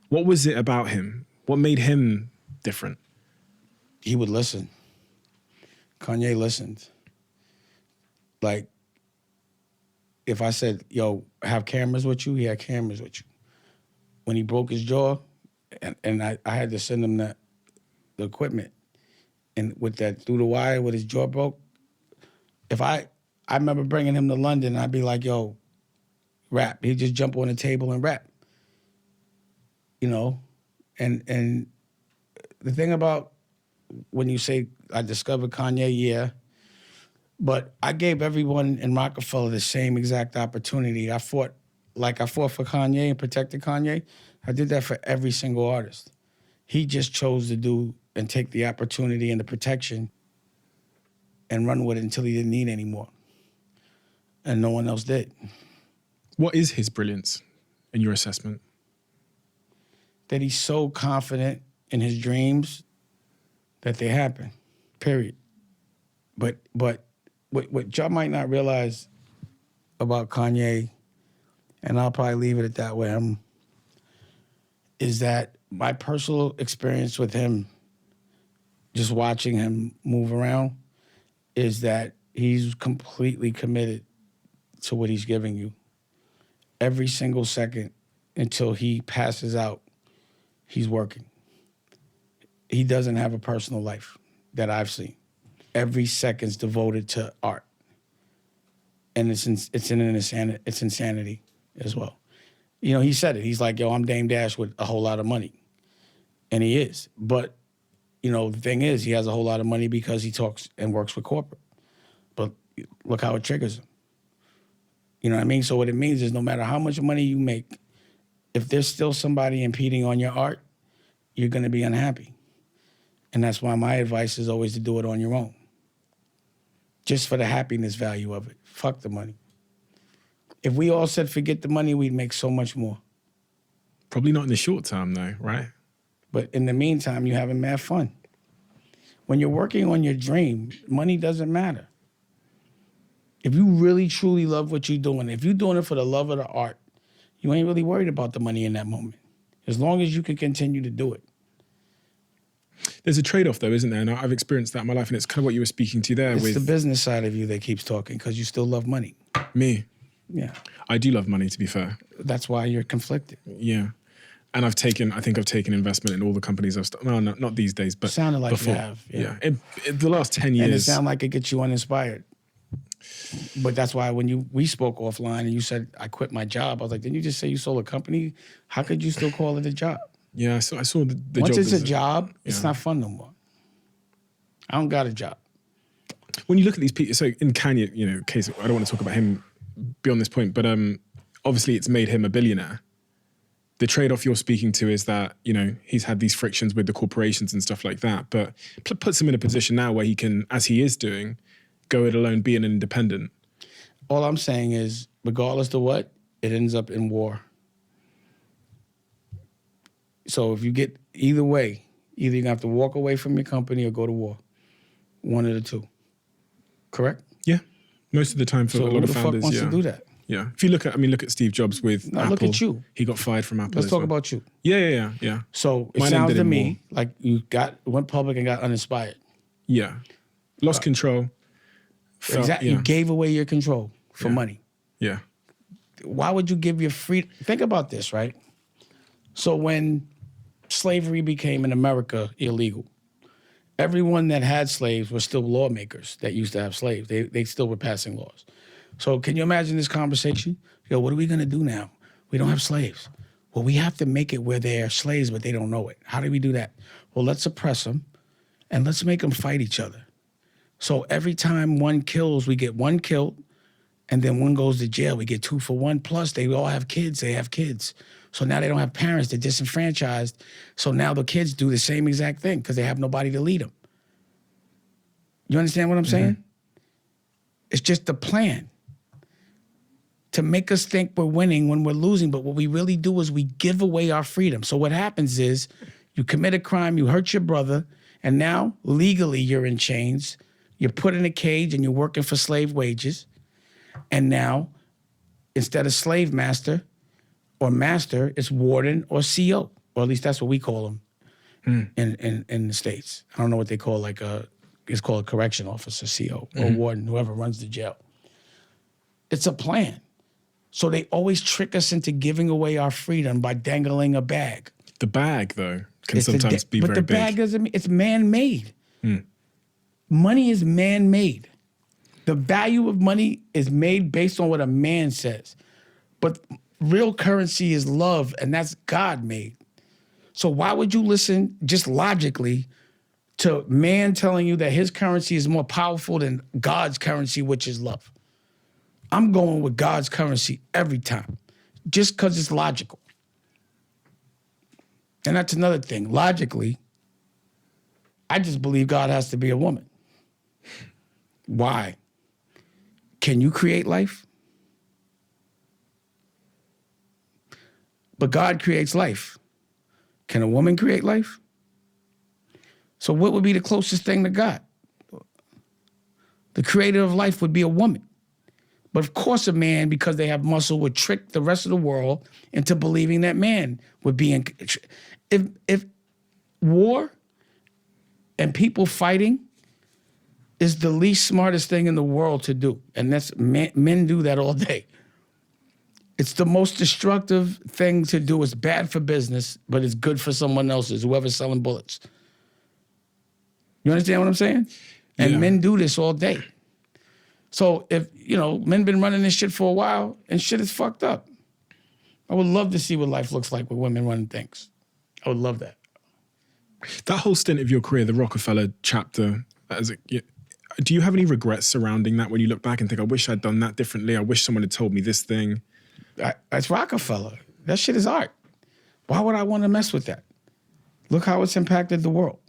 What was it about him? What made him different? He would listen. Kanye listened. Like, if I said, yo, have cameras with you, he had cameras with you. When he broke his jaw, and I had to send him the equipment, and with that through the wire, with his jaw broke, I remember bringing him to London, and I'd be like, yo, rap. He'd just jump on the table and rap. And the thing about when you say I discovered Kanye, yeah, but I gave everyone in Rockefeller the same exact opportunity. I fought for Kanye and protected Kanye. I did that for every single artist. He just chose to do and take the opportunity and the protection and run with it until he didn't need any more. And no one else did. What is his brilliance in your assessment? That he's so confident in his dreams that they happen, period. But what y'all might not realize about Kanye, and I'll probably leave it at that way, is that my personal experience with him, just watching him move around, is that he's completely committed to what he's giving you. Every single second until he passes out, he's working. He doesn't have a personal life that I've seen. Every second's devoted to art. And it's insanity as well. You know, he said it. He's like, yo, I'm Dame Dash with a whole lot of money. And he is. But, you know, the thing is, he has a whole lot of money because he talks and works with corporate. But look how it triggers him. You know what I mean? So what it means is no matter how much money you make, if there's still somebody impeding on your art, you're going to be unhappy. And that's why my advice is always to do it on your own. Just for the happiness value of it. Fuck the money. If we all said forget the money, we'd make so much more. Probably not in the short term, though, right? But in the meantime, you're having mad fun. When you're working on your dream, money doesn't matter. If you really, truly love what you're doing, if you're doing it for the love of the art, you ain't really worried about the money in that moment. As long as you can continue to do it. There's a trade-off, though, isn't there? And I've experienced that in my life, and it's kind of what you were speaking to there It's with the business side of you that keeps talking because you still love money. me. Yeah. I do love money, to be fair. That's why you're conflicted. Yeah. And I think I've taken investment in all the companies I've started. No, not these days, but Sounded like before. you have. Yeah. In the last 10 And it years. sounds like it gets you uninspired. But that's why when we spoke offline and you said, I quit my job, I was like, didn't you just say you sold a company? How could you still call it a job? Yeah, I saw the Once job it's a as job, it's yeah. not fun no more. I don't got a job. When you look at these people, so in Kanye, you know, case, I don't want to talk about him beyond this point, but obviously it's made him a billionaire. The trade-off you're speaking to is that, you know, he's had these frictions with the corporations and stuff like that, but puts him in a position now where he can, as he is doing, go it alone, be an independent. All I'm saying is, regardless of what, it ends up in war. So if you get either way, either you're going to have to walk away from your company or go to war. One of the two. Correct? Yeah. Most of the time for So a lot who of the fuck founders, wants yeah. to do that? Yeah. If you look at Steve Jobs with No, Apple. look at you. He got fired from Apple. Let's as talk well. about you. Yeah. So it Mine sounds ended to in me war. like you went public and got uninspired. Yeah. Lost control. Felt, Exactly. Yeah. You gave away your control for Yeah. money. Yeah. Why would you give your freedom? Think about this, right? So when slavery became in America illegal, everyone that had slaves were still lawmakers that used to have slaves. They still were passing laws. So can you imagine this conversation? Yo, what are we going to do now? We don't have slaves. Well, we have to make it where they're slaves, but they don't know it. How do we do that? Well, let's oppress them and let's make them fight each other. So every time one kills, we get one killed, and then one goes to jail. We get 2 for 1. Plus, they all have kids. They have kids. So now they don't have parents. They're disenfranchised. So now the kids do the same exact thing because they have nobody to lead them. You understand what I'm saying? It's just the plan to make us think we're winning when we're losing. But what we really do is we give away our freedom. So what happens is you commit a crime, you hurt your brother, and now legally you're in chains. You're put in a cage and you're working for slave wages. And now, instead of slave master or master, it's warden or CO, or at least that's what we call them in the States. I don't know what they call it's called a correction officer, CO, or warden, whoever runs the jail. It's a plan. So they always trick us into giving away our freedom by dangling a bag. The bag, though, can It's the sometimes be but very the big. bag doesn't mean, it's man-made. Money is man-made. The value of money is made based on what a man says. But real currency is love, and that's God-made. So why would you listen just logically to man telling you that his currency is more powerful than God's currency, which is love? I'm going with God's currency every time, just because it's logical. And that's another thing. Logically, I just believe God has to be a woman. Why? Can you create life? But God creates life. Can a woman create life? So what would be the closest thing to God? The creator of life would be a woman. But of course a man, because they have muscle, would trick the rest of the world into believing that man would be in. If war and people fighting is the least smartest thing in the world to do. And that's men do that all day. It's the most destructive thing to do. It's bad for business, but it's good for someone else's, whoever's selling bullets. You understand what I'm saying? And Yeah. men do this all day. So if, men been running this shit for a while and shit is fucked up. I would love to see what life looks like with women running things. I would love that. That whole stint of your career, the Rockefeller chapter, do you have any regrets surrounding that when you look back and think, I wish I'd done that differently? I wish someone had told me this thing. That's Rockefeller. That shit is art. Why would I want to mess with that? Look how it's impacted the world.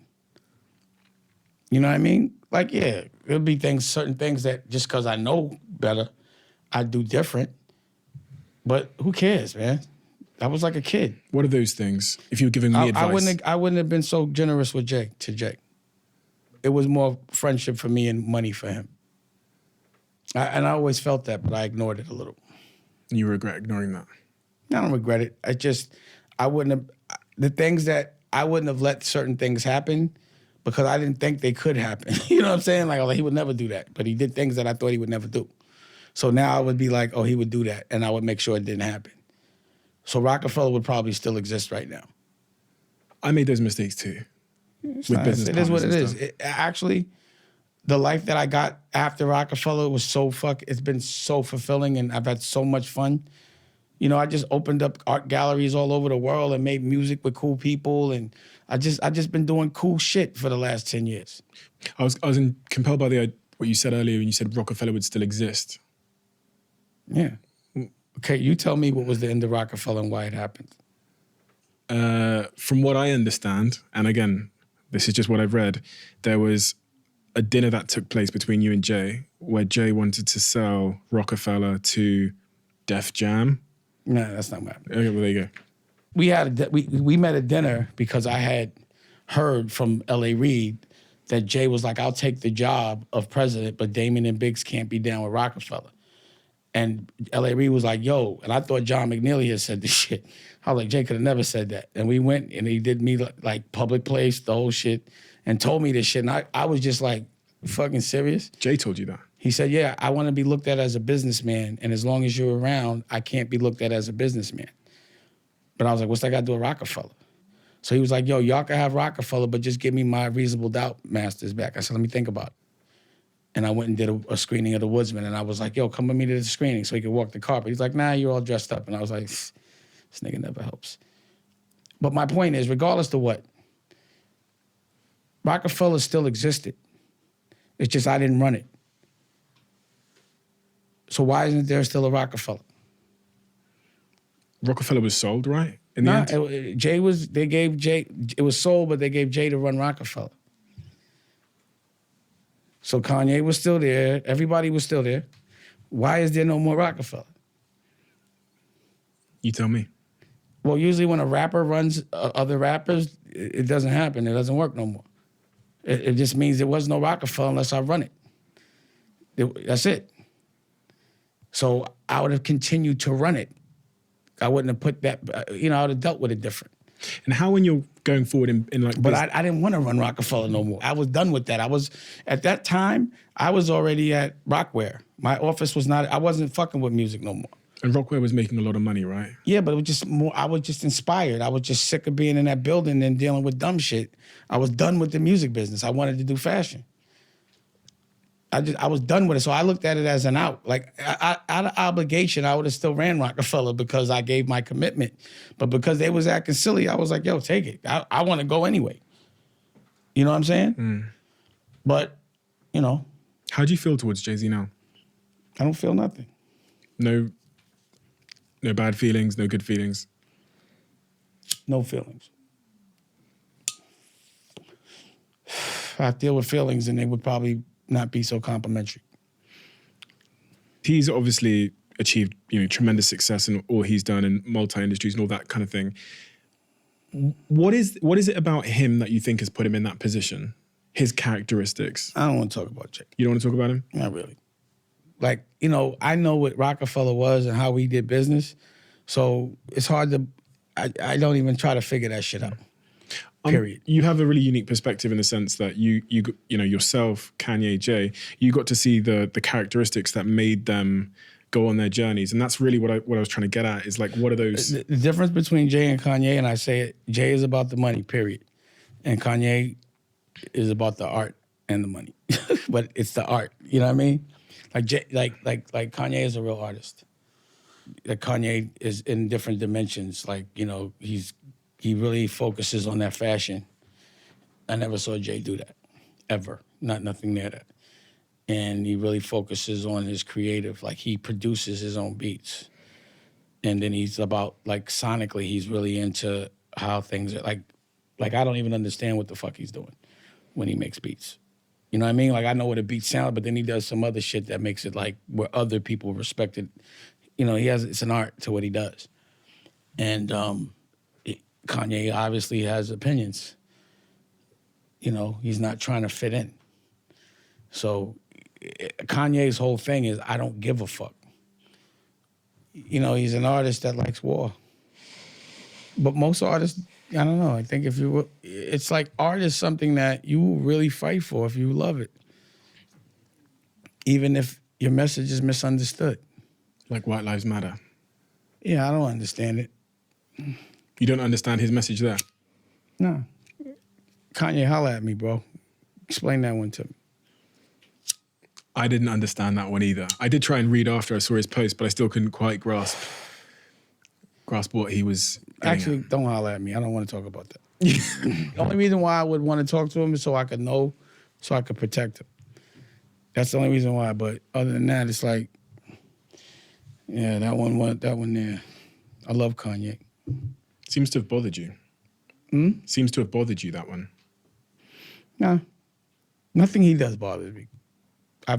You know what I mean? Like, yeah, there'll be certain things that just because I know better, I do different. But who cares, man? I was like a kid. What are those things? If you were giving me advice. I wouldn't have been so generous with Jay. It was more friendship for me and money for him. And I always felt that, but I ignored it a little. You regret ignoring that? I don't regret it. I wouldn't have let certain things happen because I didn't think they could happen. You know what I'm saying? Like, he would never do that. But he did things that I thought he would never do. So now I would be like, he would do that. And I would make sure it didn't happen. So Rockefeller would probably still exist right now. I made those mistakes too. It is what it is. Actually, the life that I got after Rockefeller was it's been so fulfilling and I've had so much fun. I just opened up art galleries all over the world and made music with cool people. And I just been doing cool shit for the last 10 years. I was compelled by what you said earlier when you said Rockefeller would still exist. Yeah. Okay, you tell me what was the end of Rockefeller and why it happened. From what I understand, and again, this is just what I've read, there was a dinner that took place between you and Jay where Jay wanted to sell Rockefeller to Def Jam. No, that's not what happened. Okay, well, there you go. We met at dinner because I had heard from L.A. Reid that Jay was like, I'll take the job of president, but Damon and Biggs can't be down with Rockefeller. And L.A. Reid was like, yo, and I thought John McNeely had said this shit. I was like, Jay could have never said that. And we went and he did me like public place, the whole shit, and told me this shit. And I was just like, fucking serious? Jay told you that? He said, yeah, I want to be looked at as a businessman. And as long as you're around, I can't be looked at as a businessman. But I was like, what's that got to do with Rockefeller? So he was like, yo, y'all can have Rockefeller, but just give me my Reasonable Doubt masters back. I said, let me think about it. And I went and did a screening of The Woodsman. And I was like, yo, come with me to the screening so he could walk the carpet. He's like, nah, you're all dressed up. And I was like, this nigga never helps. But my point is, regardless of what, Rockefeller still existed. It's just I didn't run it. So why isn't there still a Rockefeller? Rockefeller was sold, right? In the end? It was sold, but they gave Jay to run Rockefeller. So Kanye was still there. Everybody was still there. Why is there no more Rockefeller? You tell me. Well, usually when a rapper runs other rappers, it doesn't happen. It doesn't work no more. It just means there was no Rockefeller unless I run it. That's it. So I would have continued to run it. I wouldn't have put that, I would have dealt with it different. And how when you're going forward in like... But I didn't want to run Rockefeller no more. I was done with that. At that time, I was already at Rockware. My office was I wasn't fucking with music no more. And Rockware was making a lot of money, right? Yeah, but it was just more, I was just inspired. I was just sick of being in that building and dealing with dumb shit. I was done with the music business. I wanted to do fashion. I was done with it. So I looked at it as an out. Like, out of obligation, I would have still ran Rockefeller because I gave my commitment. But because they was acting silly, I was like, yo, take it. I want to go anyway. You know what I'm saying? Mm. But, How do you feel towards Jay-Z now? I don't feel nothing. No bad feelings, no good feelings? No feelings. If I deal with feelings, then they would probably not be so complimentary. He's obviously achieved, tremendous success in all he's done in multi-industries and all that kind of thing. What is it about him that you think has put him in that position? His characteristics? I don't want to talk about Jay. You don't want to talk about him? Not really. Like, you know, I know what Rockefeller was and how we did business. So it's hard to, I don't even try to figure that shit out. Period. You have a really unique perspective in the sense that you know, yourself, Kanye, Jay, you got to see the characteristics that made them go on their journeys. And that's really what I was trying to get at is like, what are those? The difference between Jay and Kanye, and I say it, Jay is about the money, period. And Kanye is about the art and the money. But it's the art, you know what I mean? Like Kanye is a real artist. Like Kanye is in different dimensions. Like, you know, he really focuses on that fashion. I never saw Jay do that, ever. Nothing near that. And he really focuses on his creative. Like, he produces his own beats. And then he's about, like, sonically, he's really into how things are, like I don't even understand what the fuck he's doing when he makes beats. You know what I mean? Like, I know what a beat sounds, but then he does some other shit that makes it, like, where other people respect it. You know, it's an art to what he does. And Kanye obviously has opinions. You know, he's not trying to fit in. So Kanye's whole thing is, I don't give a fuck. You know, he's an artist that likes war. But most artists, I don't know, I think it's like art is something that you will really fight for if you love it. Even if your message is misunderstood. Like White Lives Matter. Yeah, I don't understand it. You don't understand his message there? No. Kanye, holla at me, bro. Explain that one to me. I didn't understand that one either. I did try and read after I saw his post, but I still couldn't quite grasp what he was getting Actually, at. don't holler at me. I don't want to talk about that. The only reason why I would want to talk to him is so I could know, so I could protect him. That's the only reason why. But other than that, it's like, yeah, that one there. I love Kanye. Seems to have bothered you. Seems to have bothered you, that one. Nah, nothing he does bothers me. I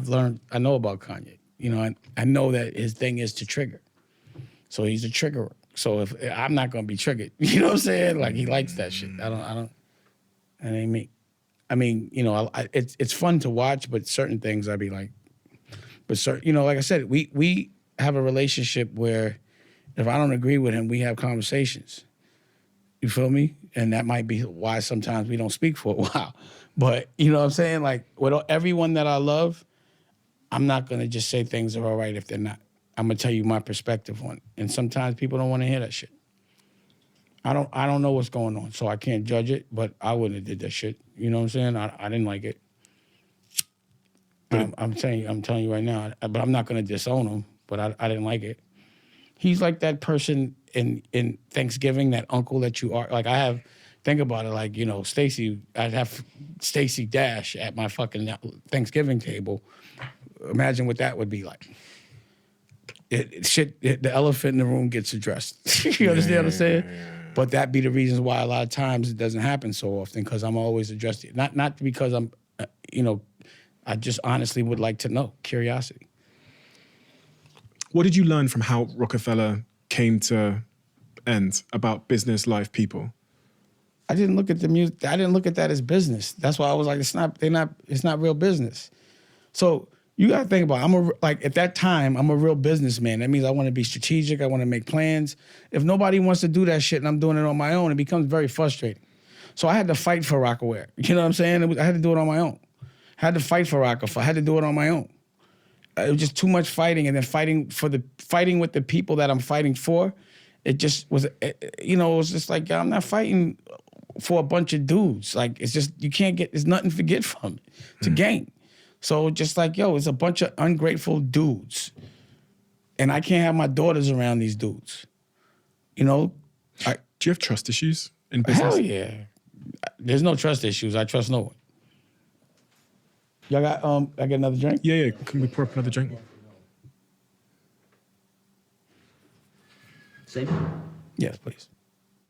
know about Kanye. You know, I know that his thing is to trigger. So he's a triggerer. So if I'm not gonna be triggered, you know what I'm saying? Like, he likes that shit. I don't. That ain't me. I mean, you know, it's fun to watch, but certain things I'd be like, you know, like I said, we have a relationship where if I don't agree with him, we have conversations. You feel me? And that might be why sometimes we don't speak for a while. But you know what I'm saying? Like, with everyone that I love, I'm not gonna just say things are all right if they're not. I'm gonna tell you my perspective on it. And sometimes people don't want to hear that shit. I don't know what's going on, so I can't judge it, but I wouldn't have did that shit. You know what I'm saying? I didn't like it. I'm telling you right now, but I'm not gonna disown him, but I didn't like it. He's like that person in Thanksgiving, that uncle that you are. Like, think about it, like, you know, I'd have Stacey Dash at my fucking Thanksgiving table. Imagine what that would be like. The elephant in the room gets addressed. You understand what I'm saying? But that be the reasons why a lot of times it doesn't happen so often, because I'm always addressed it. Not because I'm, you know, I just honestly would like to know. Curiosity. What did you learn from how Rockefeller came to end about business, life, people? I didn't look at the music. I didn't look at that as business. That's why I was like, it's not real business. So you got to think about it. At that time, I'm a real businessman. That means I want to be strategic. I want to make plans. If nobody wants to do that shit and I'm doing it on my own, it becomes very frustrating. So I had to fight for Rocawear. You know what I'm saying? I had to do it on my own. I had to fight for Rockefeller. I had to do it on my own. It was just too much fighting, and then fighting with the people that I'm fighting for. It just was, you know, it was just like, I'm not fighting for a bunch of dudes. Like, it's just, there's nothing to get from it. It's a game. So just like, it's a bunch of ungrateful dudes. And I can't have my daughters around these dudes. You know? Do you have trust issues in business? Hell yeah. There's no trust issues. I trust no one. Y'all got, I get another drink? Yeah. Can we pour up another drink? Same. Yes, please.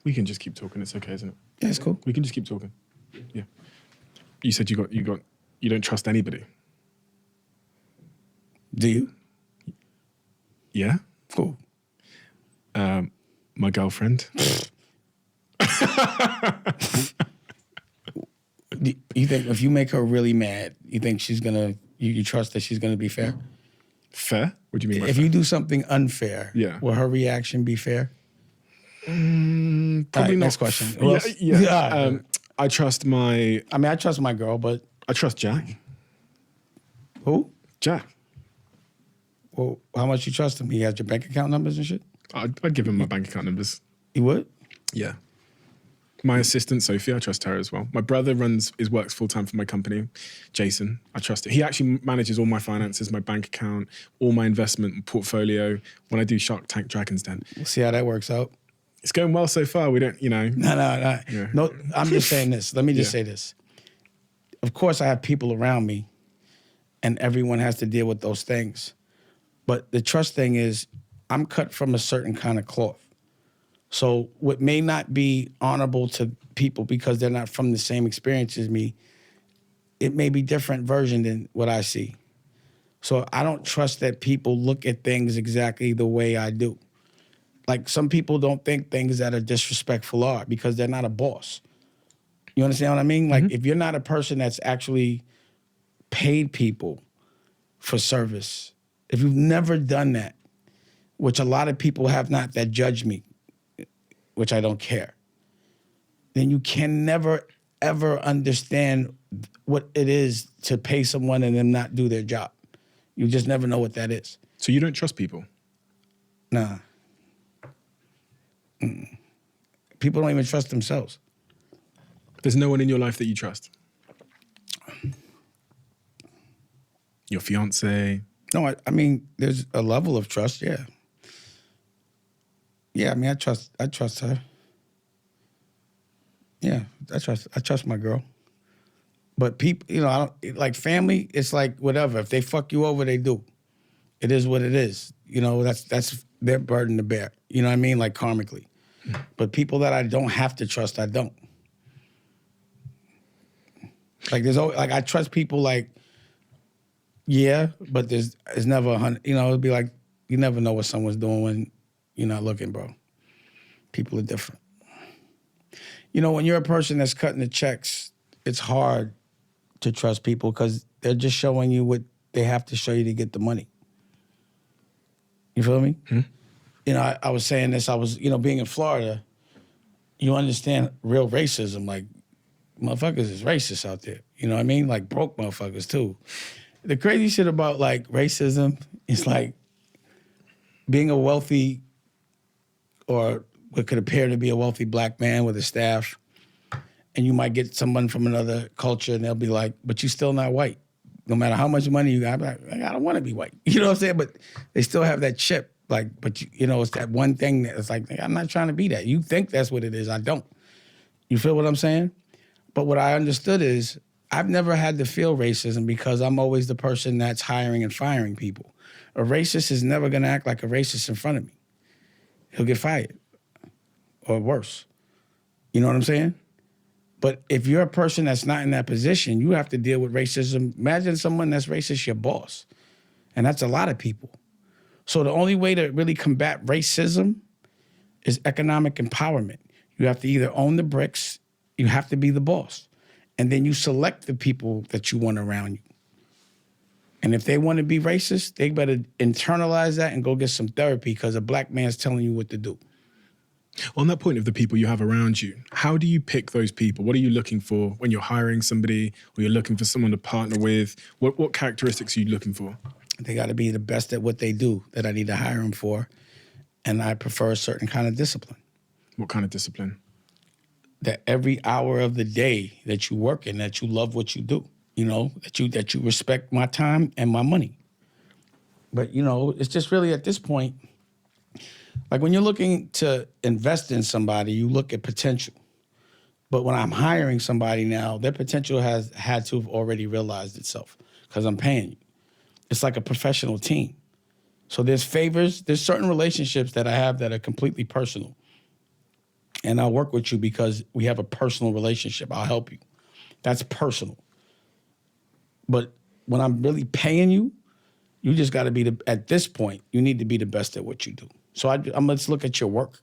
We can just keep talking. It's okay, isn't it? Yeah, it's cool. We can just keep talking. Yeah. You said you don't trust anybody. Do you? Yeah. Cool. My girlfriend. You think if you make her really mad, you think you trust that she's gonna be fair? Fair? What do you mean by If fair? you do something unfair, Yeah. will her reaction be fair? Probably All right, not. next question. Who Yeah, else? yeah. All right. I trust my. I mean, I trust my girl, but I trust Jack. who? Jack. Well, how much you trust him? He has your bank account numbers and shit? I'd give him my bank account numbers. You would? Yeah. My assistant, Sophie, I trust her as well. My brother works full time for my company, Jason. I trust it. He actually manages all my finances, my bank account, all my investment portfolio when I do Shark Tank Dragon's Den. We'll see how that works out. It's going well so far. We don't, No. Yeah. No, I'm just saying this. Let me just Yeah. say this. Of course, I have people around me, and everyone has to deal with those things. But the trust thing is, I'm cut from a certain kind of cloth. So what may not be honorable to people because they're not from the same experience as me, it may be different version than what I see. So I don't trust that people look at things exactly the way I do. Like some people don't think things that are disrespectful are because they're not a boss. You understand what I mean? Like if you're not a person that's actually paid people for service, if you've never done that, which a lot of people have not that judge me, which I don't care, then you can never, ever understand what it is to pay someone and them not do their job. You just never know what that is. So you don't trust people? Nah. People don't even trust themselves. There's no one in your life that you trust? Your fiance? No, I mean, there's a level of trust, yeah. Yeah, I mean, I trust her. Yeah, I trust my girl. But people, I don't, like family, it's like whatever. If they fuck you over, they do. It is what it is. That's their burden to bear. You know what I mean? Like karmically. But people that I don't have to trust, I don't. Like there's always, like I trust people like, yeah, but there's never 100, it'd be like, you never know what someone's doing when you're not looking, bro. People are different. When you're a person that's cutting the checks, it's hard to trust people because they're just showing you what they have to show you to get the money. You feel me? I was saying this, being in Florida, you understand real racism. Like, motherfuckers is racist out there. You know what I mean? Like, broke motherfuckers, too. The crazy shit about, like, racism is, like, being a wealthy or what could appear to be a wealthy black man with a staff, and you might get someone from another culture, and they'll be like, but you still not white. No matter how much money you got, I'm like, I don't want to be white. You know what I'm saying? But they still have that chip. Like, but it's that one thing that's like, I'm not trying to be that. You think that's what it is. I don't. You feel what I'm saying? But what I understood is I've never had to feel racism because I'm always the person that's hiring and firing people. A racist is never going to act like a racist in front of me. He'll get fired or worse. You know what I'm saying? But if you're a person that's not in that position, you have to deal with racism. Imagine someone that's racist, your boss. And that's a lot of people. So the only way to really combat racism is economic empowerment. You have to either own the bricks, you have to be the boss. And then you select the people that you want around you. And if they want to be racist, they better internalize that and go get some therapy because a black man's telling you what to do. On that point of the people you have around you, how do you pick those people? What are you looking for when you're hiring somebody or you're looking for someone to partner with? What characteristics are you looking for? They got to be the best at what they do that I need to hire them for. And I prefer a certain kind of discipline. What kind of discipline? That every hour of the day that you work in, that you love what you do, that you respect my time and my money. But, it's just really at this point, like when you're looking to invest in somebody, you look at potential. But when I'm hiring somebody now, their potential has had to have already realized itself because I'm paying you. It's like a professional team. So there's certain relationships that I have that are completely personal. And I'll work with you because we have a personal relationship. I'll help you. That's personal. But when I'm really paying you, you just got to be at this point, you need to be the best at what you do. So let's look at your work.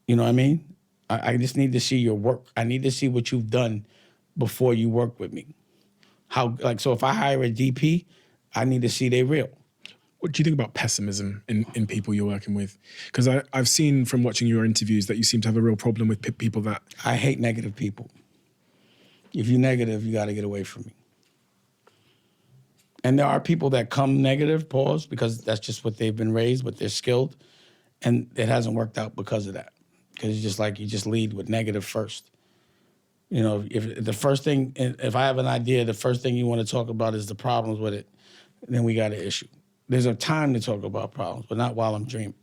You know what I mean? I just need to see your work. I need to see what you've done before you work with me. So if I hire a DP, I need to see they real. What do you think about pessimism in people you're working with? Because I've seen from watching your interviews that you seem to have a real problem with people that... I hate negative people. If you're negative, you got to get away from me. And there are people that come negative, pause, because that's just what they've been raised, but they're skilled. And it hasn't worked out because of that. Because you just lead with negative first. You know, if the first thing, if I have an idea, the first thing you want to talk about is the problems with it, then we got an issue. There's a time to talk about problems, but not while I'm dreaming.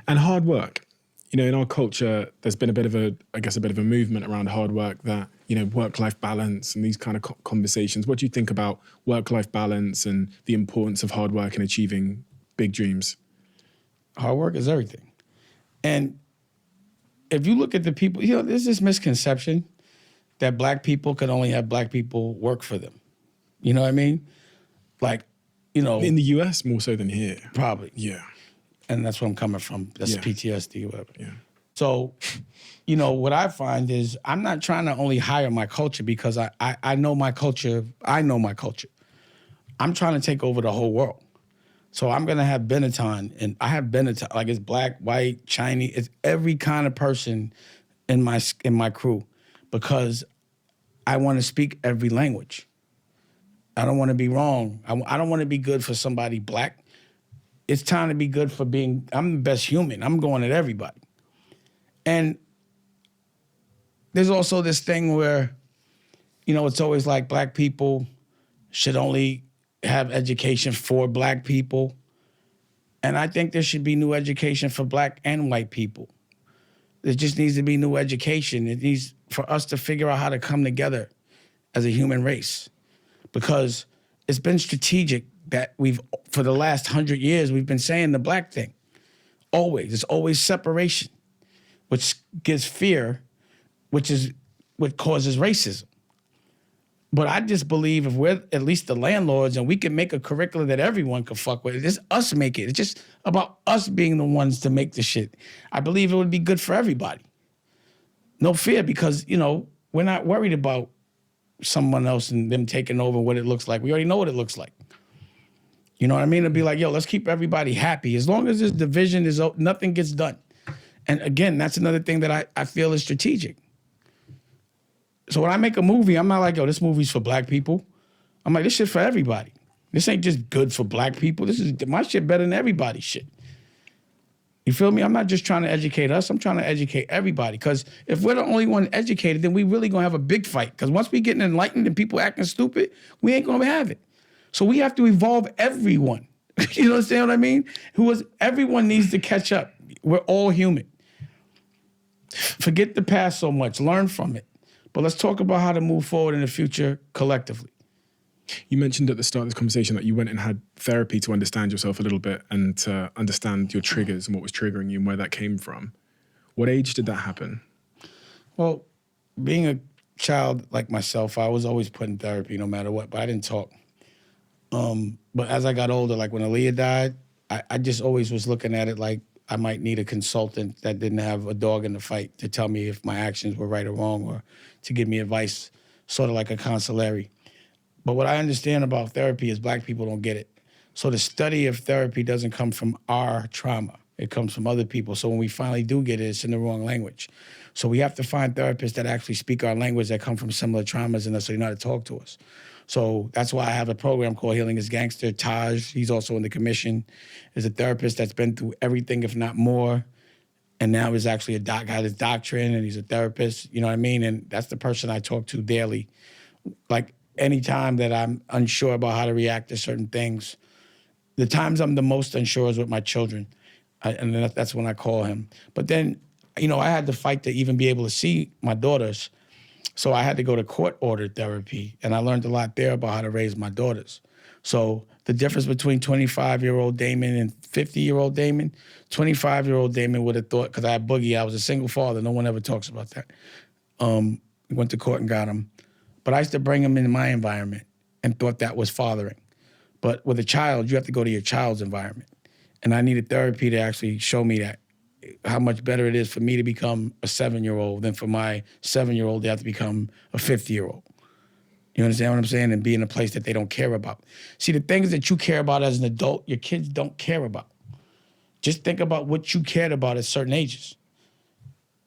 And hard work. You know, in our culture, there's been a bit of a movement around hard work that, you know, work-life balance and these kind of conversations. What do you think about work-life balance and the importance of hard work in achieving big dreams? Hard work is everything. And if you look at the people, you know, there's this misconception that black people can only have black people work for them. You know what I mean? Like, you know. In the US, more so than here. Probably. Yeah. And that's where I'm coming from. That's Yeah. PTSD or whatever. Yeah. So, you know, what I find is I'm not trying to only hire my culture because I know my culture. I know my culture. I'm trying to take over the whole world. So I'm going to have Benetton, and I have Benetton, like it's black, white, Chinese, it's every kind of person in my crew because I want to speak every language. I don't want to be wrong. I don't want to be good for somebody black. It's time to be good for I'm the best human. I'm going at everybody. And there's also this thing where, you know, it's always like black people should only have education for black people. And I think there should be new education for black and white people. There just needs to be new education. It needs for us to figure out how to come together as a human race. Because it's been strategic that for the last 100 years, we've been saying the black thing. Always. It's always separation, which gives fear, which is what causes racism. But I just believe if we're at least the landlords and we can make a curriculum that everyone can fuck with, it's us make it. It's just about us being the ones to make the shit. I believe it would be good for everybody. No fear, because, you know, we're not worried about someone else and them taking over what it looks like. We already know what it looks like. You know what I mean? It'd be like, yo, let's keep everybody happy. As long as this division is, nothing gets done. And again, that's another thing that I feel is strategic. So when I make a movie, I'm not like, yo, this movie's for black people. I'm like, this shit for everybody. This ain't just good for black people. This is my shit better than everybody's shit. You feel me? I'm not just trying to educate us. I'm trying to educate everybody. Because if we're the only one educated, then we really gonna have a big fight. Because once we getting enlightened and people acting stupid, we ain't gonna have it. So we have to evolve everyone. You understand what I mean? Everyone needs to catch up. We're all human. Forget the past so much. Learn from it. But let's talk about how to move forward in the future collectively. You mentioned at the start of this conversation that you went and had therapy to understand yourself a little bit and to understand your triggers and what was triggering you and where that came from. What age did that happen? Well, being a child like myself, I was always put in therapy no matter what, but I didn't talk. But as I got older, like when Aaliyah died, I just always was looking at it like I might need a consultant that didn't have a dog in the fight to tell me if my actions were right or wrong or to give me advice, sort of like a consigliere. But what I understand about therapy is black people don't get it. So the study of therapy doesn't come from our trauma. It comes from other people. So when we finally do get it, it's in the wrong language. So we have to find therapists that actually speak our language that come from similar traumas and so they know how to talk to us. So that's why I have a program called Healing is Gangster. Taj, he's also in the commission, is a therapist that's been through everything, if not more. And now is actually got his doctorate and he's a therapist, you know what I mean? And that's the person I talk to daily. Like anytime that I'm unsure about how to react to certain things, the times I'm the most unsure is with my children. And that's when I call him. But then, you know, I had to fight to even be able to see my daughters. So I had to go to court-ordered therapy, and I learned a lot there about how to raise my daughters. So the difference between 25-year-old Damon and 50-year-old Damon, 25-year-old Damon would have thought, because I had Boogie, I was a single father. No one ever talks about that. Went to court and got him. But I used to bring him into my environment and thought that was fathering. But with a child, you have to go to your child's environment. And I needed therapy to actually show me that, how much better it is for me to become a 7-year-old than for my 7-year-old to have to become a 50-year-old. You understand what I'm saying? And be in a place that they don't care about. See, the things that you care about as an adult, your kids don't care about. Just think about what you cared about at certain ages.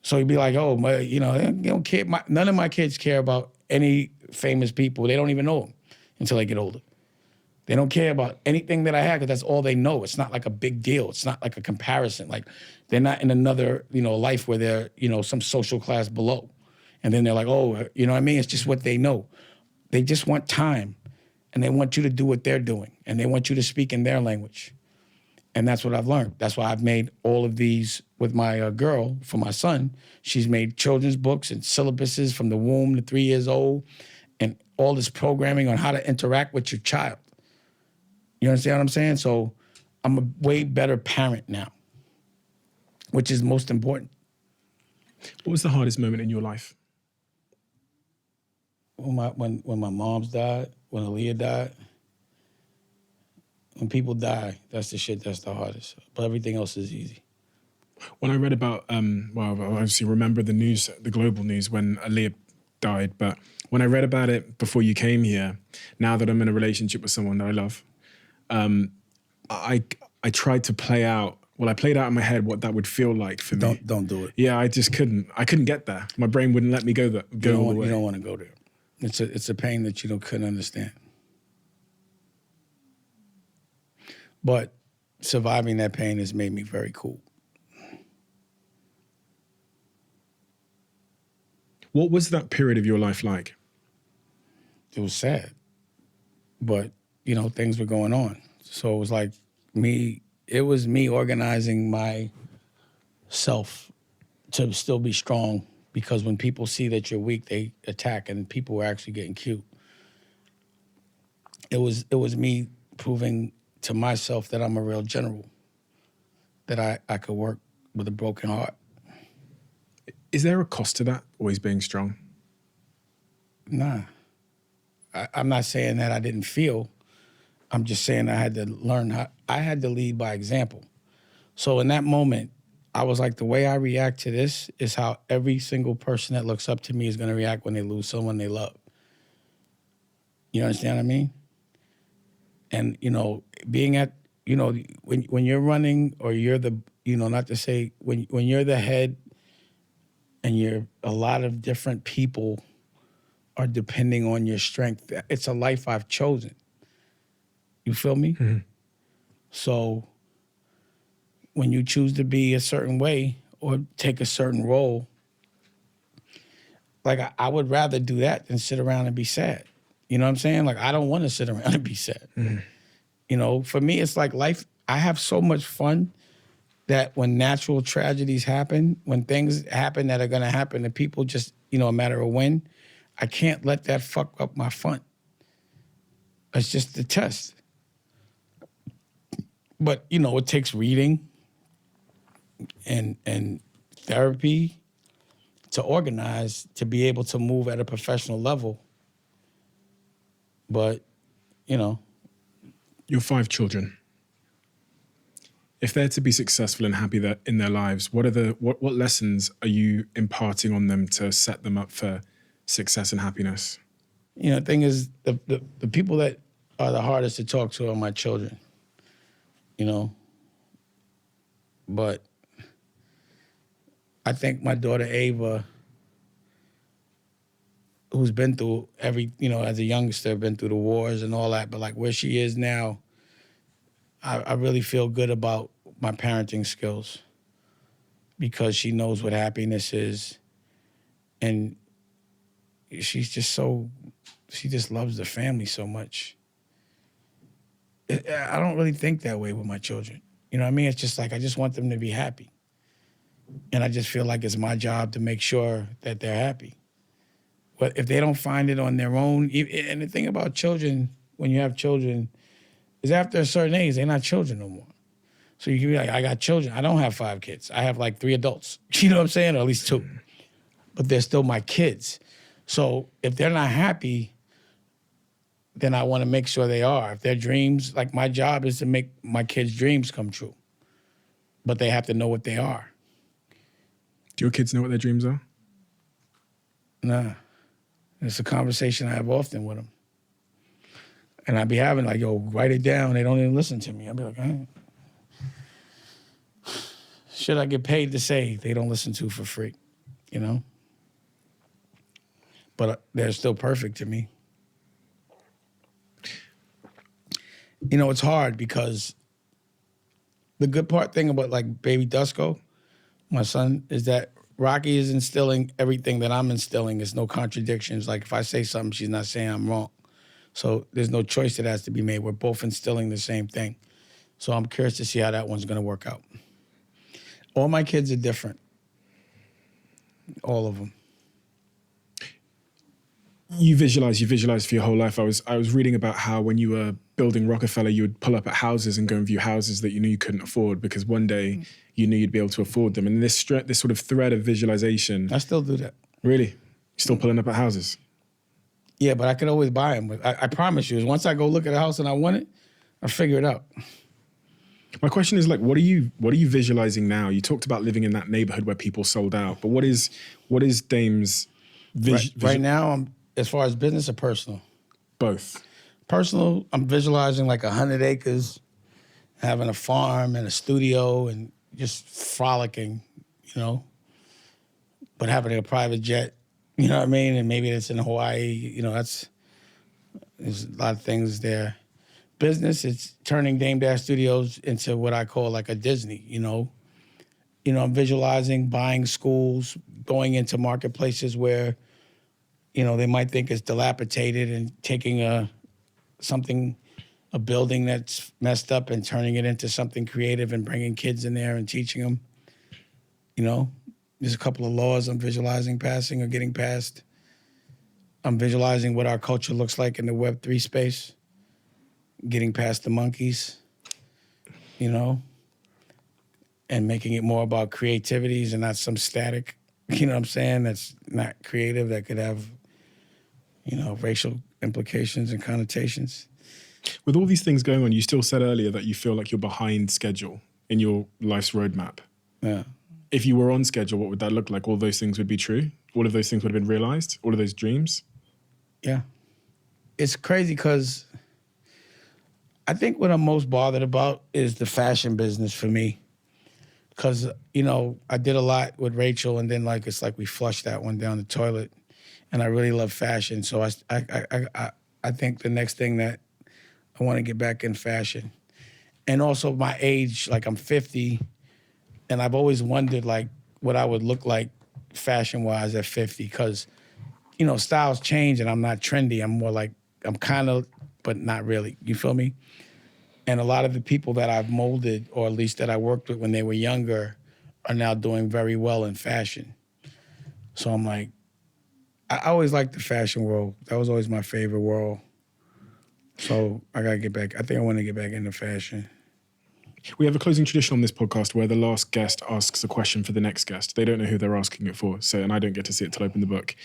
So you'd be like, oh, they don't care. None of my kids care about any famous people. They don't even know them until they get older. They don't care about anything that I had because that's all they know. It's not like a big deal. It's not like a comparison. Like they're not in another, life where they're, some social class below. And then they're like, oh, you know what I mean? It's just what they know. They just want time, and they want you to do what they're doing, and they want you to speak in their language. And that's what I've learned. That's why I've made all of these with my girl for my son. She's made children's books and syllabuses from the womb to 3 years old, and all this programming on how to interact with your child. You understand what I'm saying? So I'm a way better parent now, which is most important. What was the hardest moment in your life? When my mom's died, when Aaliyah died, when people die, that's the shit that's the hardest. But everything else is easy. When I read about, I obviously remember the news, the global news when Aaliyah died, but when I read about it before you came here, now that I'm in a relationship with someone that I love, I tried to play out, I played out in my head what that would feel like for me. Don't do it. Yeah, I just couldn't. I couldn't get there. My brain wouldn't let me go all the way. You don't want to go there. It's a pain that you couldn't understand. But surviving that pain has made me very cool. What was that period of your life like? It was sad. But, things were going on. So it was like it was me organizing myself to still be strong, because when people see that you're weak, they attack, and people were actually getting cute. It was me proving to myself that I'm a real general, that I could work with a broken heart. Is there a cost to that, always being strong? Nah. I'm not saying that I didn't feel. I'm just saying I had to learn I had to lead by example. So in that moment, I was like, the way I react to this is how every single person that looks up to me is going to react when they lose someone they love. You understand what I mean? And, being at, when you're running, or you're the, not to say, when you're the head and you're a lot of different people are depending on your strength, it's a life I've chosen. You feel me? Mm-hmm. So when you choose to be a certain way or take a certain role, like I would rather do that than sit around and be sad. You know what I'm saying? Like, I don't want to sit around and be sad. Mm-hmm. For me, it's like life. I have so much fun that when natural tragedies happen, when things happen that are going to happen to people, just, a matter of when, I can't let that fuck up my fun. It's just the test. But, it takes reading and therapy to organize, to be able to move at a professional level. But, Your 5 children, if they're to be successful and happy in their lives, what lessons are you imparting on them to set them up for success and happiness? The thing is, the people that are the hardest to talk to are my children, But I think my daughter Ava, who's been through as a youngster, been through the wars and all that, but like where she is now, I really feel good about my parenting skills, because she knows what happiness is, and she just loves the family so much. I don't really think that way with my children. You know what I mean? It's just like, I just want them to be happy. And I just feel like it's my job to make sure that they're happy. But if they don't find it on their own, and the thing about children, when you have children, is after a certain age, they're not children no more. So you can be like, I got children. I don't have 5 kids. I have like 3 adults. You know what I'm saying? Or at least 2. But they're still my kids. So if they're not happy, then I want to make sure they are. If their dreams, like my job is to make my kids' dreams come true. But they have to know what they are. Do your kids know what their dreams are? Nah. And it's a conversation I have often with them. And I'd be having like, yo, write it down. They don't even listen to me. I'd be like, should I get paid to say they don't listen to for free? You know? But they're still perfect to me. You know, it's hard because the good thing about like baby Dusko, my son, is that Rocky is instilling everything that I'm instilling. There's no contradictions. Like if I say something, she's not saying I'm wrong. So there's no choice that has to be made. We're both instilling the same thing. So I'm curious to see how that one's going to work out. All my kids are different. All of them. You visualize for your whole life. I was reading about how when you were building Rockefeller, you would pull up at houses and go and view houses that you knew you couldn't afford because one day you knew you'd be able to afford them. And this sort of thread of visualization. I still do that. Really? You're still pulling up at houses? Yeah, but I could always buy them. I promise you, is once I go look at a house and I want it, I figure it out. My question is like, what are you visualizing now? You talked about living in that neighborhood where people sold out, but what is Dame's vision? Right now, as far as business or personal? Both. Personal, I'm visualizing like 100 acres, having a farm and a studio and just frolicking, you know, but having a private jet, you know what I mean? And maybe it's in Hawaii, you know, there's a lot of things there. Business, it's turning Dame Dash Studios into what I call like a Disney, you know. I'm visualizing buying schools, going into marketplaces where, you know, they might think it's dilapidated and taking a building that's messed up and turning it into something creative and bringing kids in there and teaching them. You know, there's a couple of laws I'm visualizing passing or getting passed. I'm visualizing what our culture looks like in the Web3 space, getting past the monkeys, you know, and making it more about creativities and not some static, you know what I'm saying, that's not creative, that could have, you know, racial implications and connotations. With all these things going on, you still said earlier that you feel like you're behind schedule in your life's roadmap. Yeah. If you were on schedule, what would that look like? All those things would be true? All of those things would have been realized? All of those dreams? Yeah. It's crazy because I think what I'm most bothered about is the fashion business for me. Because, you know, I did a lot with Rachel and then it's like we flushed that one down the toilet. And I really love fashion. So I think the next thing that I want to get back in fashion. And also my age, like I'm 50, and I've always wondered like what I would look like fashion-wise at 50 because, you know, styles change and I'm not trendy. I'm more like, I'm kind of, but not really. You feel me? And a lot of the people that I've molded, or at least that I worked with when they were younger, are now doing very well in fashion. So I'm like, I always liked the fashion world. That was always my favorite world. So I gotta get back. I think I want to get back into fashion. We have a closing tradition on this podcast where the last guest asks a question for the next guest. They don't know who they're asking it for, and I don't get to see it till I open the book.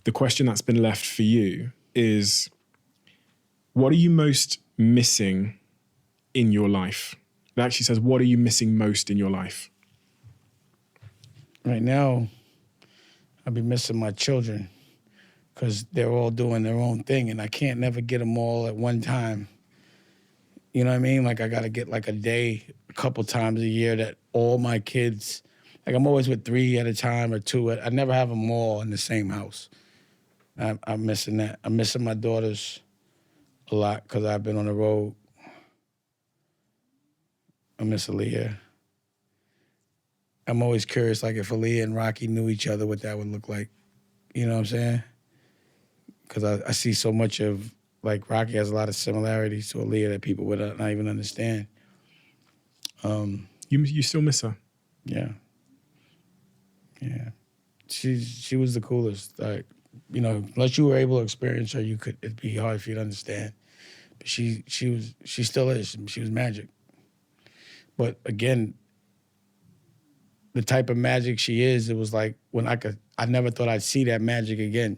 The question that's been left for you is, what are you most missing in your life? It actually says, what are you missing most in your life? Right now, I'll be missing my children because they're all doing their own thing and I can't never get them all at one time. You know what I mean? Like I got to get like a day, a couple times a year that all my kids, like I'm always with 3 at a time or 2. I never have them all in the same house. I'm missing that. I'm missing my daughters a lot because I've been on the road. I miss Aaliyah. I'm always curious, like if Aaliyah and Rocky knew each other, what that would look like. You know what I'm saying? Because I see so much of, like Rocky has a lot of similarities to Aaliyah that people would not even understand. You still miss her? Yeah. Yeah. She was the coolest. Like, you know, unless you were able to experience her, it'd be hard for you to understand. But she still is. She was magic. But again, the type of magic she is, it was like when I never thought I'd see that magic again,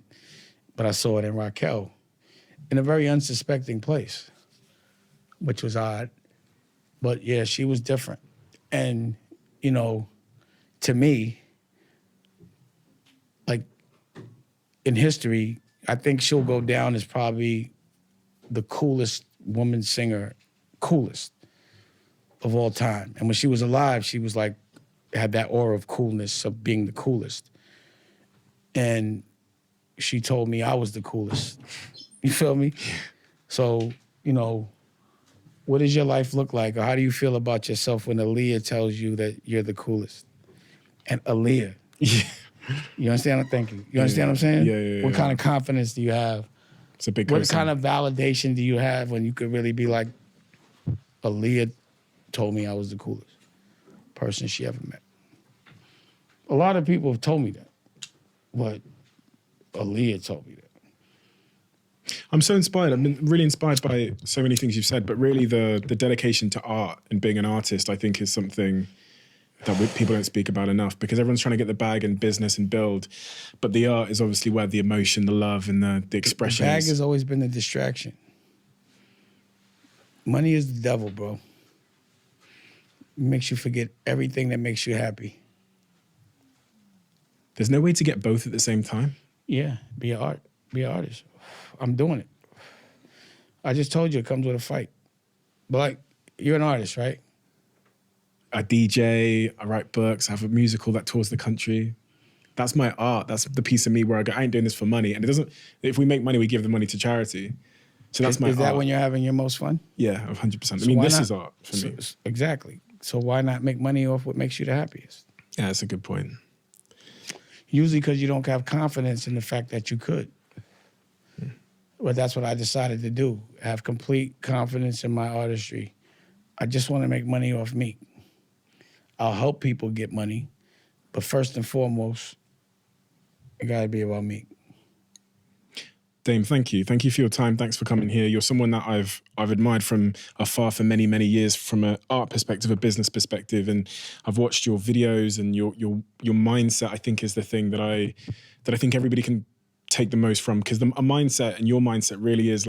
but I saw it in Raquel in a very unsuspecting place, which was odd. But yeah, she was different. And, you know, to me, like in history, I think she'll go down as probably the coolest woman singer, coolest of all time. And when she was alive, she was like, had that aura of coolness, of being the coolest. And she told me I was the coolest. You feel me? So, you know, what does your life look like? Or how do you feel about yourself when Aaliyah tells you that you're the coolest? And Aaliyah. Yeah. You understand? Thank you. You understand what I'm saying? Yeah. What kind of confidence do you have? It's a big What cosign. kind of validation do you have when you could really be like, Aaliyah told me I was the coolest person she ever met? A lot of people have told me that, but Aaliyah told me that. I'm so inspired. I've been really inspired by so many things you've said, but really the dedication to art and being an artist, I think, is something that people don't speak about enough, because everyone's trying to get the bag and business and build, but the art is obviously where the emotion, the love, and the expression The bag is. has always been a distraction. Money is the devil, bro. It makes you forget everything that makes you happy. There's no way to get both at the same time. Yeah, be an artist. I'm doing it. I just told you it comes with a fight. But like, you're an artist, right? I DJ, I write books, I have a musical that tours the country. That's my art. That's the piece of me where I go, I ain't doing this for money. And it doesn't, if we make money, we give the money to charity. So that's my art. Is that when you're having your most fun? Yeah, 100%. So I mean, why this not- is art for me. Exactly. So why not make money off what makes you the happiest? Yeah, that's a good point. Usually because you don't have confidence in the fact that you could. But that's what I decided to do. Have complete confidence in my artistry. I just want to make money off me. I'll help people get money, but first and foremost, it gotta be about me. Dame, thank you. Thank you for your time. Thanks for coming here. You're someone that I've admired from afar for many, many years, from an art perspective, a business perspective, and I've watched your videos, and your mindset, I think, is the thing that I think everybody can take the most from, because a mindset, and your mindset really is